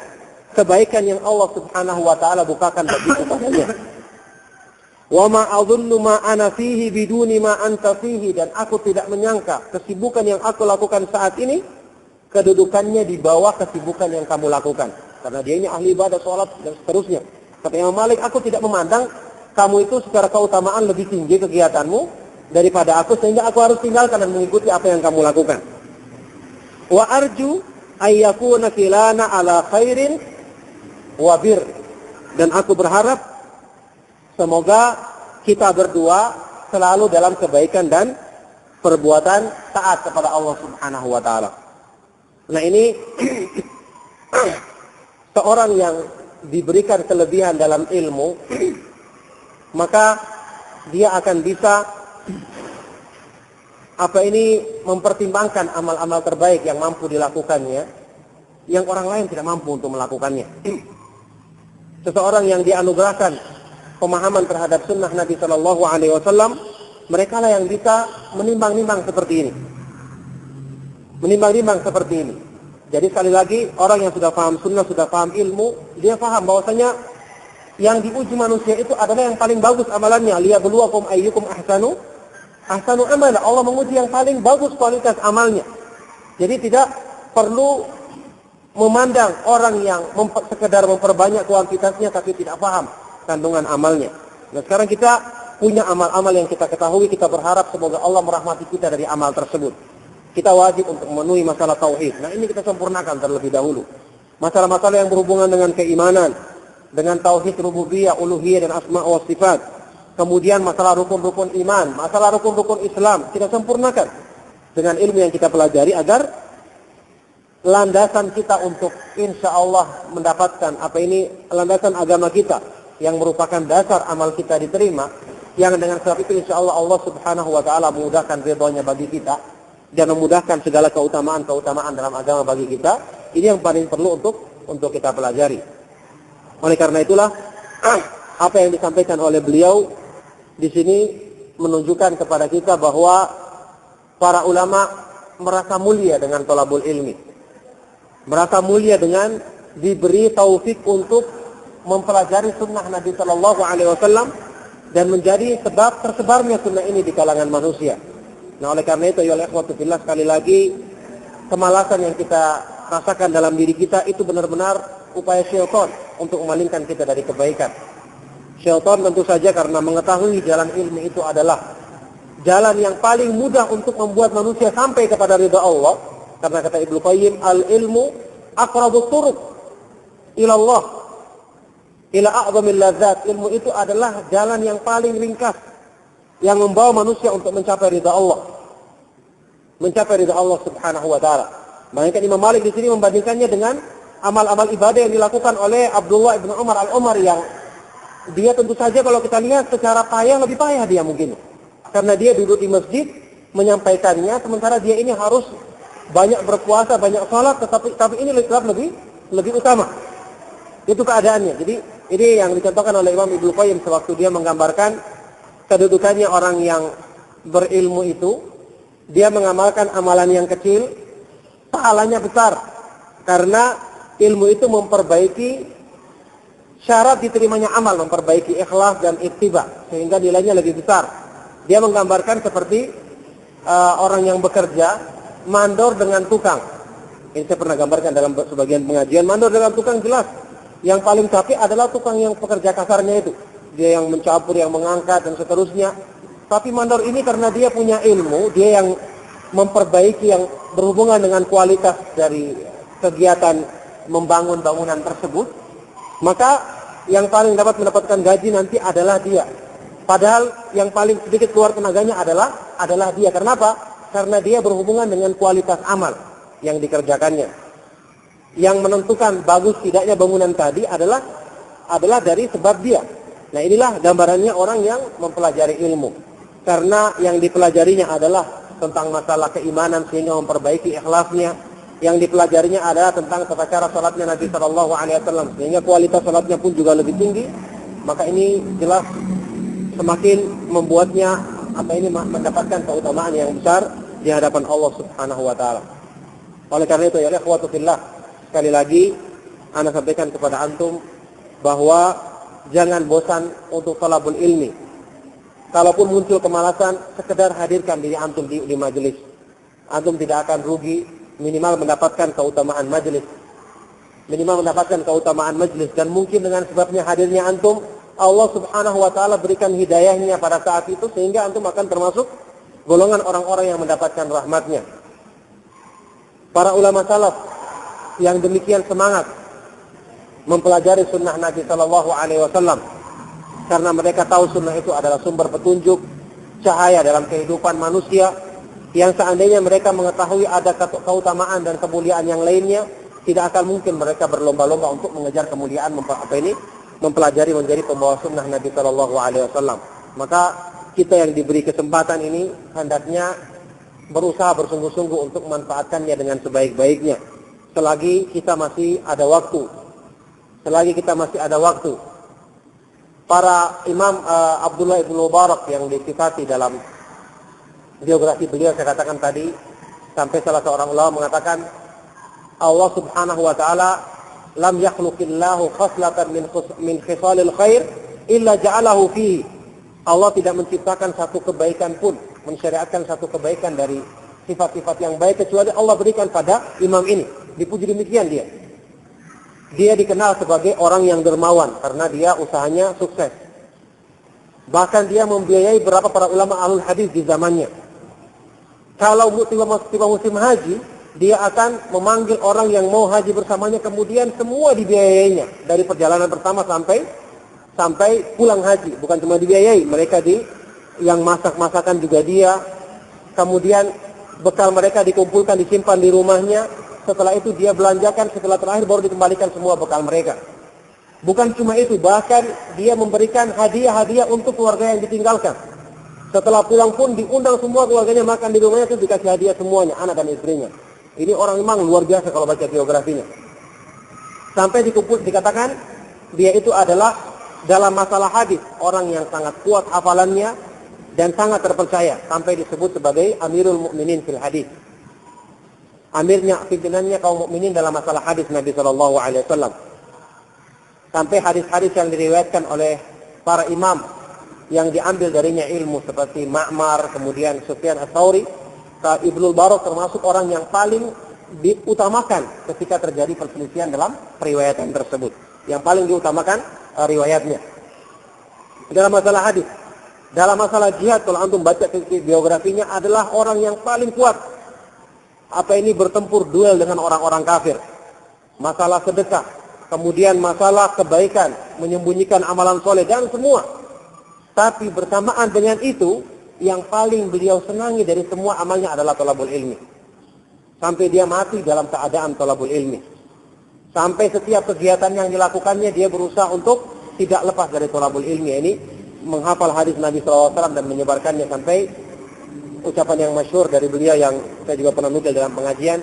S1: kebaikan yang Allah Subhanahu wa taala bukakan bagiku padanya. Wa ma adhunnu ma ana fihi biduni ma anta fihi, dan aku tidak menyangka kesibukan yang aku lakukan saat ini kedudukannya di bawah kesibukan yang kamu lakukan. Karena dia ini ahli ibadah, salat dan seterusnya. Kata Imam Malik, aku tidak memandang kamu itu secara keutamaan lebih tinggi kegiatanmu daripada aku, sehingga aku harus tinggalkan dan mengikuti apa yang kamu lakukan. Wa arju ayyakuna kilana ala khairin wa bir, dan aku berharap semoga kita berdua selalu dalam kebaikan dan perbuatan taat kepada Allah Subhanahu wa taala. Nah, ini seorang yang diberikan kelebihan dalam ilmu, maka dia akan bisa mempertimbangkan amal-amal terbaik yang mampu dilakukannya, yang orang lain tidak mampu untuk melakukannya. Seseorang yang dianugerahkan pemahaman terhadap sunnah Nabi Shallallahu Alaihi Wasallam, mereka lah yang bisa menimbang-nimbang seperti ini, menimbang-nimbang seperti ini. Jadi sekali lagi, orang yang sudah paham sunnah, sudah paham ilmu, dia paham bahwasanya yang diuji manusia itu adalah yang paling bagus amalannya. Liyabluwakum ayyukum ahsanu amala. Allah menguji yang paling bagus kualitas amalnya. Jadi tidak perlu memandang orang yang sekedar memperbanyak kuantitasnya tapi tidak paham kandungan amalnya. Nah, sekarang kita punya amal-amal yang kita ketahui, kita berharap semoga Allah merahmati kita dari amal tersebut. Kita wajib untuk memenuhi masalah tauhid. Nah, ini kita sempurnakan terlebih dahulu. Masalah-masalah yang berhubungan dengan keimanan, dengan tauhid rububiyah, uluhiyah dan asma wa sifat. Kemudian masalah rukun-rukun iman, masalah rukun-rukun Islam, kita sempurnakan dengan ilmu yang kita pelajari agar landasan kita untuk insya Allah mendapatkan landasan agama kita yang merupakan dasar amal kita diterima, yang dengan sebab itu insya Allah Allah Subhanahu wa taala memudahkan ridhonya bagi kita dan memudahkan segala keutamaan dalam agama bagi kita. Ini yang paling perlu untuk kita pelajari. Oleh karena itulah apa yang disampaikan oleh beliau di sini menunjukkan kepada kita bahwa para ulama merasa mulia dengan thalabul ilmi, merasa mulia dengan diberi taufik untuk mempelajari sunnah Nabi Sallallahu Alaihi Wasallam dan menjadi sebab tersebarnya sunnah ini di kalangan manusia. Nah, oleh karena itu, ya ikhwatu fillah, sekali lagi kemalasan yang kita rasakan dalam diri kita itu benar-benar upaya syaitan untuk memalingkan kita dari kebaikan. Syaitan tentu saja karena mengetahui jalan ilmu itu adalah jalan yang paling mudah untuk membuat manusia sampai kepada ridha Allah. Karena kata Ibnu Qayyim, al-ilmu aqrabut turuq ila Allah, ila a'zamil ladzat. Ilmu itu adalah jalan yang paling ringkas yang membawa manusia untuk mencapai ridha Allah, mencapai ridha Allah Subhanahu wa taala. Maka Imam Malik di sini membandingkannya dengan amal-amal ibadah yang dilakukan oleh Abdullah ibn Umar al-Umari, yang dia tentu saja kalau kita lihat secara payah lebih payah dia mungkin. Karena dia duduk di masjid menyampaikannya, sementara dia ini harus banyak berpuasa, banyak sholat, tapi ini lebih utama. Itu keadaannya. Jadi ini yang dicontohkan oleh Imam Ibnu Qayyim sewaktu dia menggambarkan kedudukannya orang yang berilmu itu. Dia mengamalkan amalan yang kecil, pahalanya besar. Karena ilmu itu memperbaiki syarat diterimanya amal, memperbaiki ikhlas dan ittiba, sehingga nilainya lebih besar. Dia menggambarkan seperti orang yang bekerja mandor dengan tukang. Ini saya pernah gambarkan dalam sebagian pengajian. Mandor dengan tukang jelas. Yang paling capek adalah tukang yang pekerja kasarnya itu. Dia yang mencampur, yang mengangkat dan seterusnya. Tapi mandor ini karena dia punya ilmu, dia yang memperbaiki yang berhubungan dengan kualitas dari kegiatan membangun bangunan tersebut, maka yang paling dapat mendapatkan gaji nanti adalah dia. Padahal yang paling sedikit keluar tenaganya adalah dia. Kenapa? Karena dia berhubungan dengan kualitas amal yang dikerjakannya. Yang menentukan bagus tidaknya bangunan tadi adalah dari sebab dia. Nah, inilah gambarannya orang yang mempelajari ilmu. Karena yang dipelajarinya adalah tentang masalah keimanan sehingga memperbaiki ikhlasnya. Yang dipelajarinya adalah tentang tata cara salatnya Nabi sallallahu alaihi wasallam sehingga kualitas salatnya pun juga lebih tinggi. Maka ini jelas semakin membuatnya mendapatkan keutamaan yang besar di hadapan Allah Subhanahu wa taala. Oleh karena itu ya ikhwatu fillah, sekali lagi ana sampaikan kepada antum bahwa jangan bosan untuk talabul ilmi. Kalaupun muncul kemalasan, sekedar hadirkan diri antum di majelis. Antum tidak akan rugi, minimal mendapatkan keutamaan majelis. Minimal mendapatkan keutamaan majelis, dan mungkin dengan sebabnya hadirnya antum, Allah Subhanahu wa taala berikan hidayahnya pada saat itu sehingga antum akan termasuk golongan orang-orang yang mendapatkan rahmatnya. Para ulama salaf yang demikian semangat mempelajari sunnah Nabi sallallahu alaihi wasallam karena mereka tahu sunnah itu adalah sumber petunjuk, cahaya dalam kehidupan manusia, yang seandainya mereka mengetahui ada keutamaan dan kemuliaan yang lainnya, tidak akan mungkin mereka berlomba-lomba untuk mengejar kemuliaan mempelajari menjadi pembawa sunnah Nabi sallallahu alaihi wasallam. Maka kita yang diberi kesempatan ini hendaknya berusaha bersungguh-sungguh untuk memanfaatkannya dengan sebaik-baiknya. Selagi kita masih ada waktu. Para imam Abdullah ibn Mubarak yang disifati dalam biografi beliau, saya katakan tadi, sampai salah seorang ulama mengatakan Allah Subhanahu wa taala lam yakhluqillahu khaslatan min khisalil khair illa ja'alahu fihi. Allah tidak menciptakan satu kebaikan pun, mensyariatkan satu kebaikan dari sifat-sifat yang baik kecuali Allah berikan pada imam ini. Dipuji demikian dia. Dia dikenal sebagai orang yang dermawan karena dia usahanya sukses. Bahkan dia membiayai beberapa para ulama ahlul hadis di zamannya. Kalau tiba musim haji, dia akan memanggil orang yang mau haji bersamanya, kemudian semua dibiayainya dari perjalanan pertama sampai pulang haji. Bukan cuma dibiayai, mereka yang masak-masakan juga dia. Kemudian bekal mereka dikumpulkan, disimpan di rumahnya. Setelah itu dia belanjakan, setelah terakhir baru dikembalikan semua bekal mereka. Bukan cuma itu, bahkan dia memberikan hadiah-hadiah untuk keluarga yang ditinggalkan. Setelah pulang pun diundang semua keluarganya makan di rumahnya, itu dikasih hadiah semuanya, anak dan istrinya. Ini orang memang luar biasa kalau baca biografinya. Sampai dikatakan dia itu adalah dalam masalah hadis orang yang sangat kuat hafalannya dan sangat terpercaya, sampai disebut sebagai Amirul Mukminin fil hadis. Amirnya, pimpinannya kaum mukminin dalam masalah hadis Nabi sallallahu alaihi wasallam. Sampai hadis-hadis yang diriwayatkan oleh para imam yang diambil darinya ilmu seperti Ma'mar, kemudian Sufyan Ats-Tsauri, Ibnu Barak termasuk orang yang paling diutamakan ketika terjadi perselisihan dalam periwayatan tersebut. Yang paling diutamakan riwayatnya. Dalam masalah hadis, dalam masalah jihad, kalau antum baca biografinya, adalah orang yang paling kuat. Bertempur duel dengan orang-orang kafir. Masalah sedekah, kemudian masalah kebaikan, menyembunyikan amalan soleh dan semua. Tapi bersamaan dengan itu, yang paling beliau senangi dari semua amalnya adalah thalabul ilmi. Sampai dia mati dalam keadaan thalabul ilmi. Sampai setiap kegiatan yang dilakukannya dia berusaha untuk tidak lepas dari thalabul ilmi. Ini menghafal hadis Nabi SAW dan menyebarkannya, sampai ucapan yang masyhur dari beliau yang saya juga pernah nukil dalam pengajian,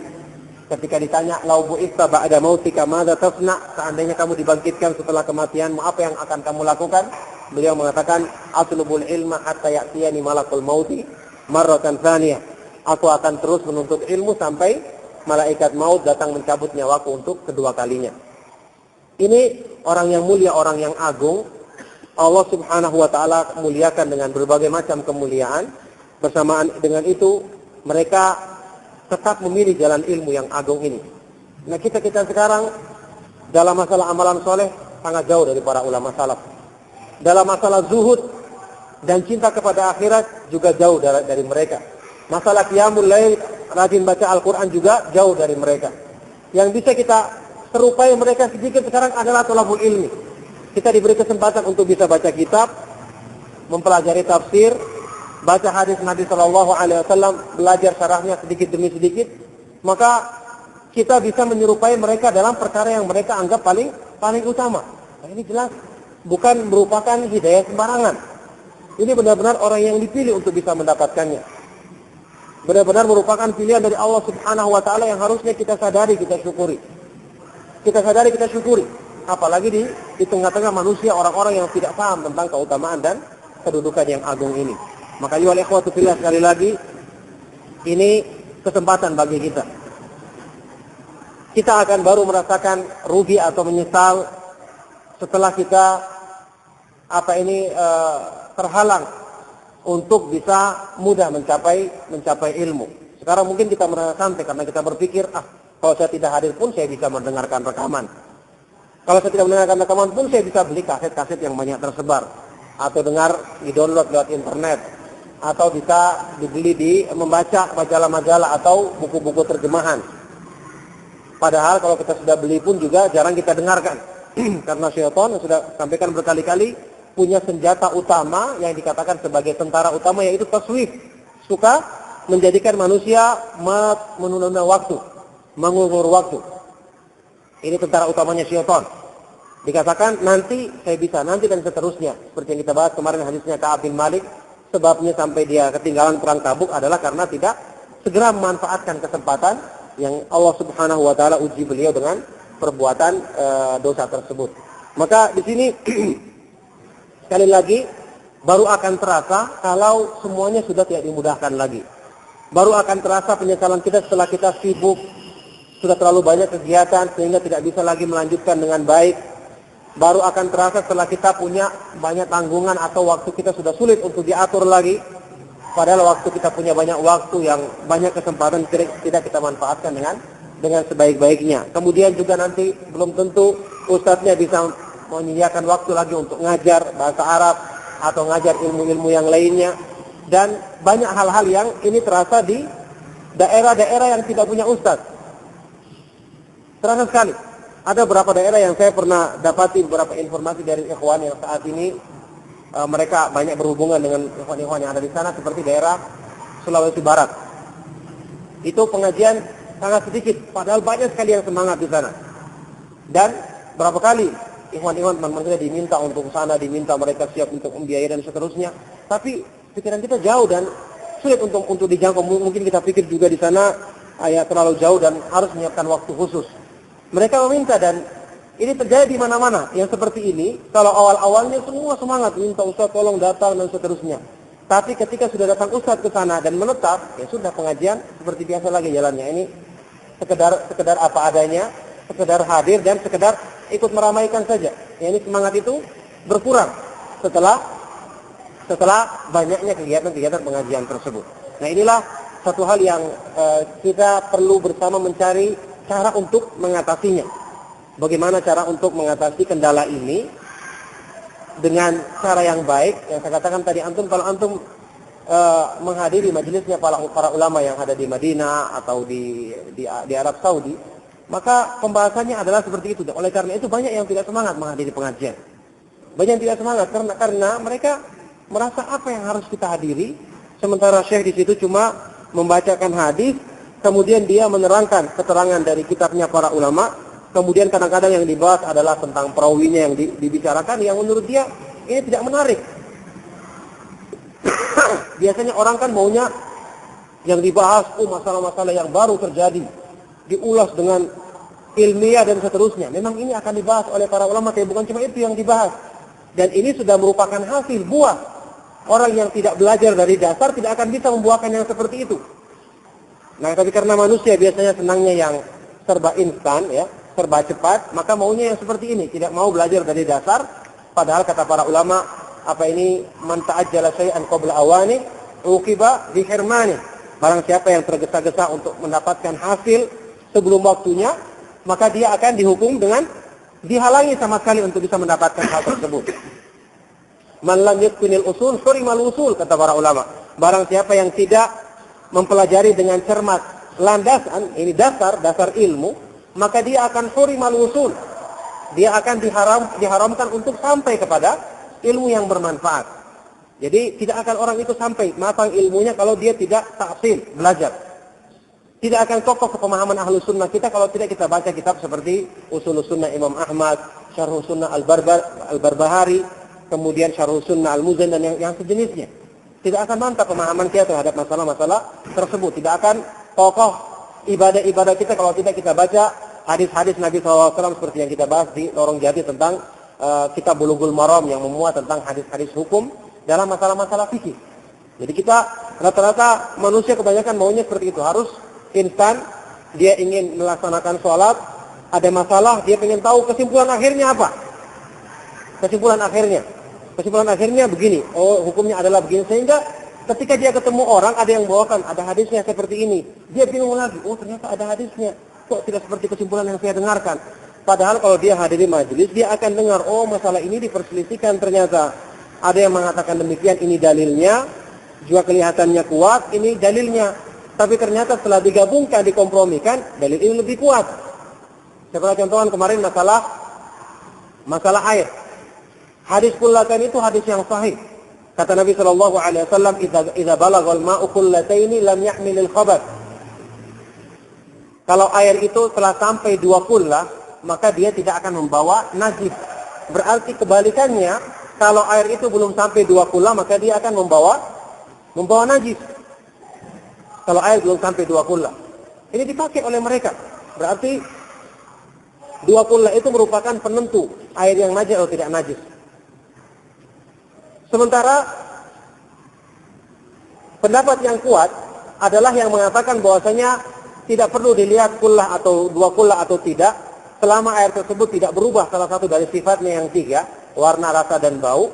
S1: Ketika ditanya, "Lau bu'itsa ba'da mautika madza tasna?" Seandainya kamu dibangkitkan setelah kematianmu, apa yang akan kamu lakukan? Beliau mengatakan, "Atlubul ilma hatta ya'tiyani malakul mauti marratan tsaniyah." Aku akan terus menuntut ilmu sampai malaikat maut datang mencabut nyawaku untuk kedua kalinya. Ini orang yang mulia, orang yang agung. Allah Subhanahu wa taala muliakan dengan berbagai macam kemuliaan. Bersamaan dengan itu, mereka tetap memilih jalan ilmu yang agung ini. Nah, kita sekarang dalam masalah amalan soleh sangat jauh dari para ulama salaf. Dalam masalah zuhud dan cinta kepada akhirat juga jauh dari mereka. Masalah qiyamul lail, rajin baca Al-Quran juga jauh dari mereka. Yang bisa kita serupai mereka sedikit sekarang adalah thalabul ilmi. Kita diberi kesempatan untuk bisa baca kitab, mempelajari tafsir, baca hadis Nabi Shallallahu Alaihi Wasallam, belajar syarahnya sedikit demi sedikit, maka kita bisa menyerupai mereka dalam perkara yang mereka anggap paling utama. Nah, ini jelas bukan merupakan hidayah sembarangan. Ini benar-benar orang yang dipilih untuk bisa mendapatkannya. Benar-benar merupakan pilihan dari Allah Subhanahu wa taala yang harusnya kita sadari, kita syukuri. Kita sadari, kita syukuri. Apalagi di tengah-tengah manusia orang-orang yang tidak paham tentang keutamaan dan kedudukan yang agung ini. Maka ya ikhwatu fillah, sekali lagi ini kesempatan bagi kita. Kita akan baru merasakan rugi atau menyesal setelah kita terhalang untuk bisa mudah mencapai ilmu. Sekarang mungkin kita merasa santai karena kita berpikir, kalau saya tidak hadir pun saya bisa mendengarkan rekaman. Kalau saya tidak mendengarkan rekaman pun saya bisa beli kaset-kaset yang banyak tersebar, atau dengar di-download lewat internet, atau bisa dibeli membaca majalah-majalah atau buku-buku terjemahan. Padahal kalau kita sudah beli pun juga jarang kita dengarkan. Karena syaitan yang sudah sampaikan berkali-kali punya senjata utama yang dikatakan sebagai tentara utama, yaitu taswif. Suka menjadikan manusia menunda waktu, mengulur waktu. Ini tentara utamanya syaitan. Dikatakan nanti saya bisa, nanti dan seterusnya. Seperti yang kita bahas kemarin hadisnya Ka'ab bin Malik, sebabnya sampai dia ketinggalan perang Tabuk adalah karena tidak segera memanfaatkan kesempatan yang Allah Subhanahu wa taala uji beliau dengan perbuatan dosa tersebut. Maka di sini sekali lagi, baru akan terasa kalau semuanya sudah tidak dimudahkan lagi. Baru akan terasa penyesalan kita setelah kita sibuk, sudah terlalu banyak kegiatan sehingga tidak bisa lagi melanjutkan dengan baik. Baru akan terasa setelah kita punya banyak tanggungan atau waktu kita sudah sulit untuk diatur lagi. Padahal waktu kita punya banyak waktu yang banyak kesempatan tidak kita manfaatkan dengan sebaik-baiknya. Kemudian juga nanti belum tentu ustadznya bisa menyediakan waktu lagi untuk ngajar bahasa Arab atau ngajar ilmu-ilmu yang lainnya, dan banyak hal-hal yang ini terasa di daerah-daerah yang tidak punya ustadz. Terasa sekali. Ada beberapa daerah yang saya pernah dapati beberapa informasi dari ikhwan yang saat ini mereka banyak berhubungan dengan ikhwan-ikhwan yang ada di sana, seperti daerah Sulawesi Barat. Itu pengajian sangat sedikit, padahal banyak sekali yang semangat di sana. Dan berapa kali ikhwan-ikhwan teman-teman kita diminta untuk sana, diminta mereka siap untuk membiayai dan seterusnya. Tapi pikiran kita jauh dan sulit untuk dijangkau. Mungkin kita pikir juga di sana terlalu jauh dan harus menyiapkan waktu khusus. Mereka meminta, dan ini terjadi di mana-mana. Yang seperti ini, kalau awal-awalnya semua semangat, minta ustaz tolong datang dan seterusnya. Tapi ketika sudah datang ustaz ke sana dan menetap, ya sudah, pengajian seperti biasa lagi jalannya. Ini sekedar apa adanya, sekedar hadir dan sekedar ikut meramaikan saja. Ya, ini semangat itu berkurang setelah banyaknya kegiatan-kegiatan pengajian tersebut. Nah, inilah satu hal yang kita perlu bersama mencari cara untuk mengatasinya. Bagaimana cara untuk mengatasi kendala ini dengan cara yang baik? Yang saya katakan tadi, kalau antum menghadiri majelisnya para ulama yang ada di Madinah atau di Arab Saudi, maka pembahasannya adalah seperti itu. Oleh karena itu banyak yang tidak semangat menghadiri pengajian. Banyak yang tidak semangat karena mereka merasa apa yang harus kita hadiri, sementara syekh di situ cuma membacakan hadis, kemudian dia menerangkan keterangan dari kitabnya para ulama, kemudian kadang-kadang yang dibahas adalah tentang perawinya yang dibicarakan, yang menurut dia ini tidak menarik. Biasanya orang kan maunya yang dibahas masalah-masalah yang baru terjadi, diulas dengan ilmiah dan seterusnya. Memang ini akan dibahas oleh para ulama, tapi bukan cuma itu yang dibahas. Dan ini sudah merupakan hasil buah. Orang yang tidak belajar dari dasar tidak akan bisa membuahkan yang seperti itu. Nah, tapi karena manusia biasanya senangnya yang serba instan, ya, serba cepat, maka maunya yang seperti ini, tidak mau belajar dari dasar. Padahal kata para ulama, man ta'ajjala syai'an qabla awani, uqiba bi hirmani. Barang siapa yang tergesa-gesa untuk mendapatkan hasil sebelum waktunya, maka dia akan dihukum dengan dihalangi sama sekali untuk bisa mendapatkan hal tersebut. Man lam yatqinil usul hurimal usul, kata para ulama. Barang siapa yang tidak mempelajari dengan cermat landasan, ini dasar ilmu, maka dia akan hurimal usul. Dia akan diharamkan untuk sampai kepada ilmu yang bermanfaat. Jadi tidak akan orang itu sampai matang ilmunya kalau dia tidak tahsil, belajar. Tidak akan kokoh ke pemahaman ahlu sunnah kita kalau tidak kita baca kitab seperti Usul Sunnah Imam Ahmad, Syarh Sunnah Al-Barbahari, kemudian Syarh Sunnah Al-Muzan dan yang sejenisnya. Tidak akan mantap pemahaman kita terhadap masalah-masalah tersebut. Tidak akan kokoh ibadah-ibadah kita kalau tidak kita baca hadis-hadis Nabi SAW seperti yang kita bahas di Lorong Jati tentang kitab Bulughul Maram yang memuat tentang hadis-hadis hukum dalam masalah-masalah fikih. Jadi kita rata-rata manusia kebanyakan maunya seperti itu, harus instan. Dia ingin melaksanakan sholat, ada masalah, dia ingin tahu kesimpulan akhirnya apa. Kesimpulan akhirnya begini, oh hukumnya adalah begini, sehingga ketika dia ketemu orang ada yang bawakan, ada hadisnya seperti ini, dia bingung lagi, oh ternyata ada hadisnya, kok tidak seperti kesimpulan yang saya dengarkan. Padahal kalau dia hadiri majelis, dia akan dengar, oh masalah ini diperselisihkan ternyata. Ada yang mengatakan demikian, ini dalilnya, juga kelihatannya kuat, ini dalilnya. Tapi ternyata setelah digabungkan, dikompromikan, dalil ini lebih kuat. Saya pernah contohkan kemarin masalah air. Hadis kullatan itu hadis yang sahih. Kata Nabi SAW, "Idza balaghal ma'u kullataini lam yahmilil khabath." Kalau air itu telah sampai 2 kullah, maka dia tidak akan membawa najis. Berarti kebalikannya, kalau air itu belum sampai 2 kullah, maka dia akan membawa najis. Kalau air belum sampai 2 kullah. Ini dipakai oleh mereka. Berarti 2 kullah itu merupakan penentu air yang najis atau tidak najis. Sementara pendapat yang kuat adalah yang mengatakan bahwasanya tidak perlu dilihat kullah atau 2 kullah atau tidak, selama air tersebut tidak berubah salah satu dari sifatnya yang 3, warna, rasa, dan bau,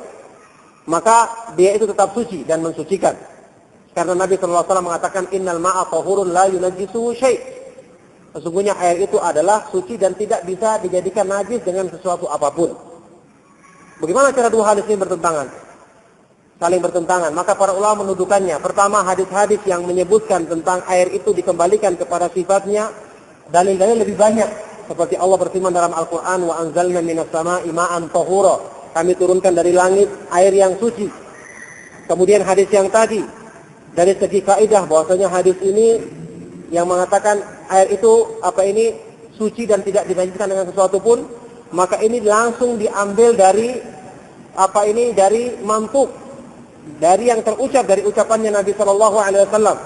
S1: maka dia itu tetap suci dan mensucikan. Karena Nabi SAW mengatakan, innal ma'a tahurun la yunajjisuhu syai'. Sesungguhnya air itu adalah suci dan tidak bisa dijadikan najis dengan sesuatu apapun. Bagaimana cara dua hadis ini bertentangan? Saling bertentangan. Maka para ulama menuduhkannya. Pertama, hadis-hadis yang menyebutkan tentang air itu dikembalikan kepada sifatnya, dalil-dalil lebih banyak. Seperti Allah berfirman dalam Al-Quran, wa anzalna minas sama'i ma'an tahura. Kami turunkan dari langit air yang suci. Kemudian hadis yang tadi, dari segi kaidah bahwasanya hadis ini yang mengatakan air itu suci dan tidak dibanjirkan dengan sesuatu pun, maka ini langsung diambil dari dari mantuk, dari yang terucap dari ucapannya Nabi Shallallahu Alaihi Wasallam.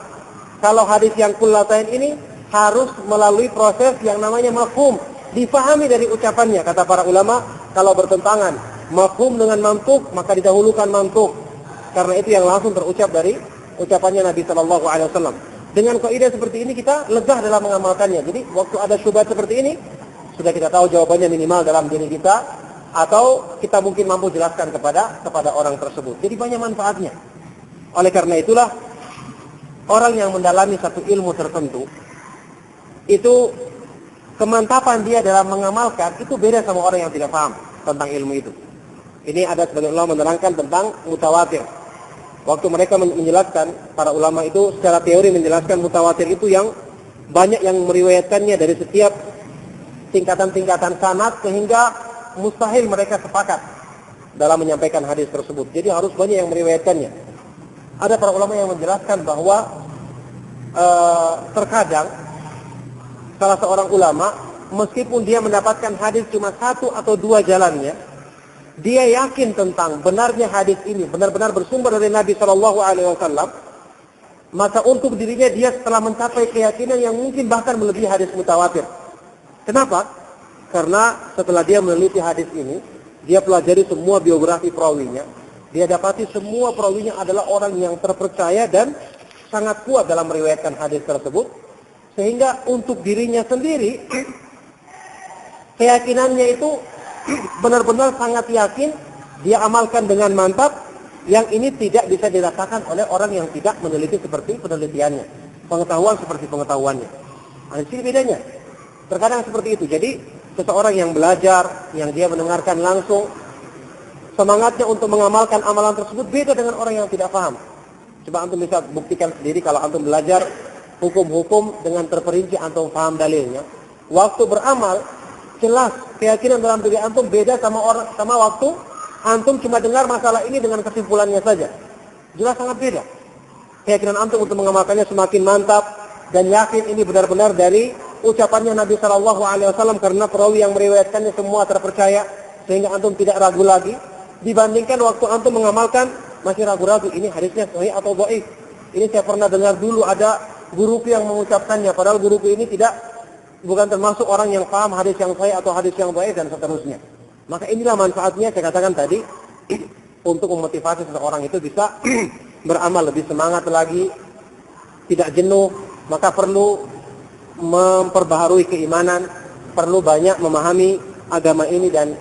S1: Kalau hadis yang kullatain ini harus melalui proses yang namanya mafhum, difahami dari ucapannya. Kata para ulama, kalau bertentangan mafhum dengan mantuk, maka didahulukan mantuk, karena itu yang langsung terucap dari ucapannya Nabi Shallallahu Alaihi Wasallam. Dengan kaidah seperti ini kita lega dalam mengamalkannya. Jadi waktu ada syubhat seperti ini, sudah kita tahu jawabannya minimal dalam diri kita, atau kita mungkin mampu jelaskan kepada orang tersebut. Jadi banyak manfaatnya. Oleh karena itulah orang yang mendalami satu ilmu tertentu, itu kemantapan dia dalam mengamalkan itu beda sama orang yang tidak paham tentang ilmu itu. Ini ada sebagian ulama menerangkan tentang mutawatir. Waktu mereka menjelaskan, para ulama itu secara teori menjelaskan mutawatir itu yang banyak yang meriwayatkannya dari setiap tingkatan-tingkatan sanad, sehingga mustahil mereka sepakat dalam menyampaikan hadis tersebut. Jadi harus banyak yang meriwayatkannya. Ada para ulama yang menjelaskan bahwa terkadang salah seorang ulama, meskipun dia mendapatkan hadis cuma 1 atau 2 jalannya, dia yakin tentang benarnya hadis ini benar-benar bersumber dari Nabi Shallallahu Alaihi Wasallam, maka untuk dirinya dia setelah mencapai keyakinan yang mungkin bahkan melebihi hadis mutawatir. Kenapa? Karena setelah dia meneliti hadis ini, dia pelajari semua biografi perawinya, dia dapati semua perawinya adalah orang yang terpercaya dan sangat kuat dalam meriwayatkan hadis tersebut, sehingga untuk dirinya sendiri keyakinannya itu benar-benar sangat yakin, dia amalkan dengan mantap, yang ini tidak bisa dirasakan oleh orang yang tidak meneliti seperti penelitiannya, pengetahuan seperti pengetahuannya. Nah, di sini bedanya. Terkadang seperti itu. Jadi seseorang yang belajar, yang dia mendengarkan langsung, semangatnya untuk mengamalkan amalan tersebut beda dengan orang yang tidak paham. Coba antum bisa buktikan sendiri kalau antum belajar hukum-hukum dengan terperinci, antum paham dalilnya. Waktu beramal, jelas keyakinan dalam diri antum beda sama waktu antum cuma dengar masalah ini dengan kesimpulannya saja. Jelas sangat beda. Keyakinan antum untuk mengamalkannya semakin mantap dan yakin ini benar-benar dari ucapannya Nabi Shallallahu Alaihi Wasallam, karena perawi yang meriwayatkannya semua terpercaya, sehingga antum tidak ragu lagi. Dibandingkan waktu antum mengamalkan masih ragu-ragu, ini hadisnya sahih atau dhaif. Ini saya pernah dengar dulu ada guruku yang mengucapkannya, padahal guruku ini bukan termasuk orang yang paham hadis yang sahih atau hadis yang dhaif dan seterusnya. Maka inilah manfaatnya, saya katakan tadi, untuk memotivasi seseorang itu bisa beramal lebih semangat lagi, tidak jenuh. Maka perlu memperbaharui keimanan, perlu banyak memahami agama ini dan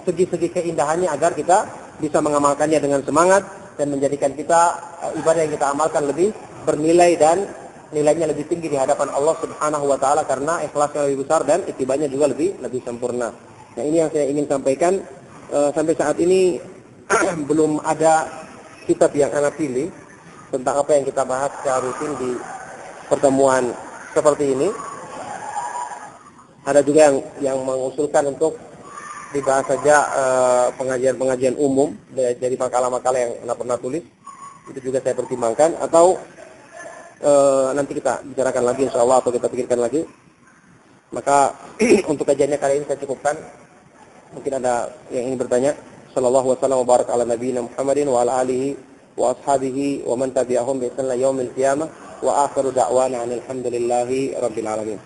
S1: segi-segi keindahannya agar kita bisa mengamalkannya dengan semangat dan menjadikan kita ibadah yang kita amalkan lebih bernilai dan nilainya lebih tinggi di hadapan Allah Subhanahu wa taala, karena ikhlasnya lebih besar dan ittiba'nya juga lebih sempurna. Nah, ini yang saya ingin sampaikan. Sampai saat ini belum ada kitab yang ana pilih tentang apa yang kita bahas secara rutin di pertemuan seperti ini. Ada juga yang mengusulkan untuk dibahas saja pengajian-pengajian umum dari makalah-makalah yang anda pernah tulis. Itu juga saya pertimbangkan, atau nanti kita bicarakan lagi insyaallah, atau kita pikirkan lagi. Maka untuk kajiannya kali ini saya cukupkan. Mungkin ada yang ingin bertanya. Sallallahu wasallam wa barak ala nabiyina Muhammadin wa ala alihi wa ashabihi wa man tabi'ahum bi ihsan ila yaumil qiyamah, wa akhiru da'wana alhamdulillahi rabbil alamin.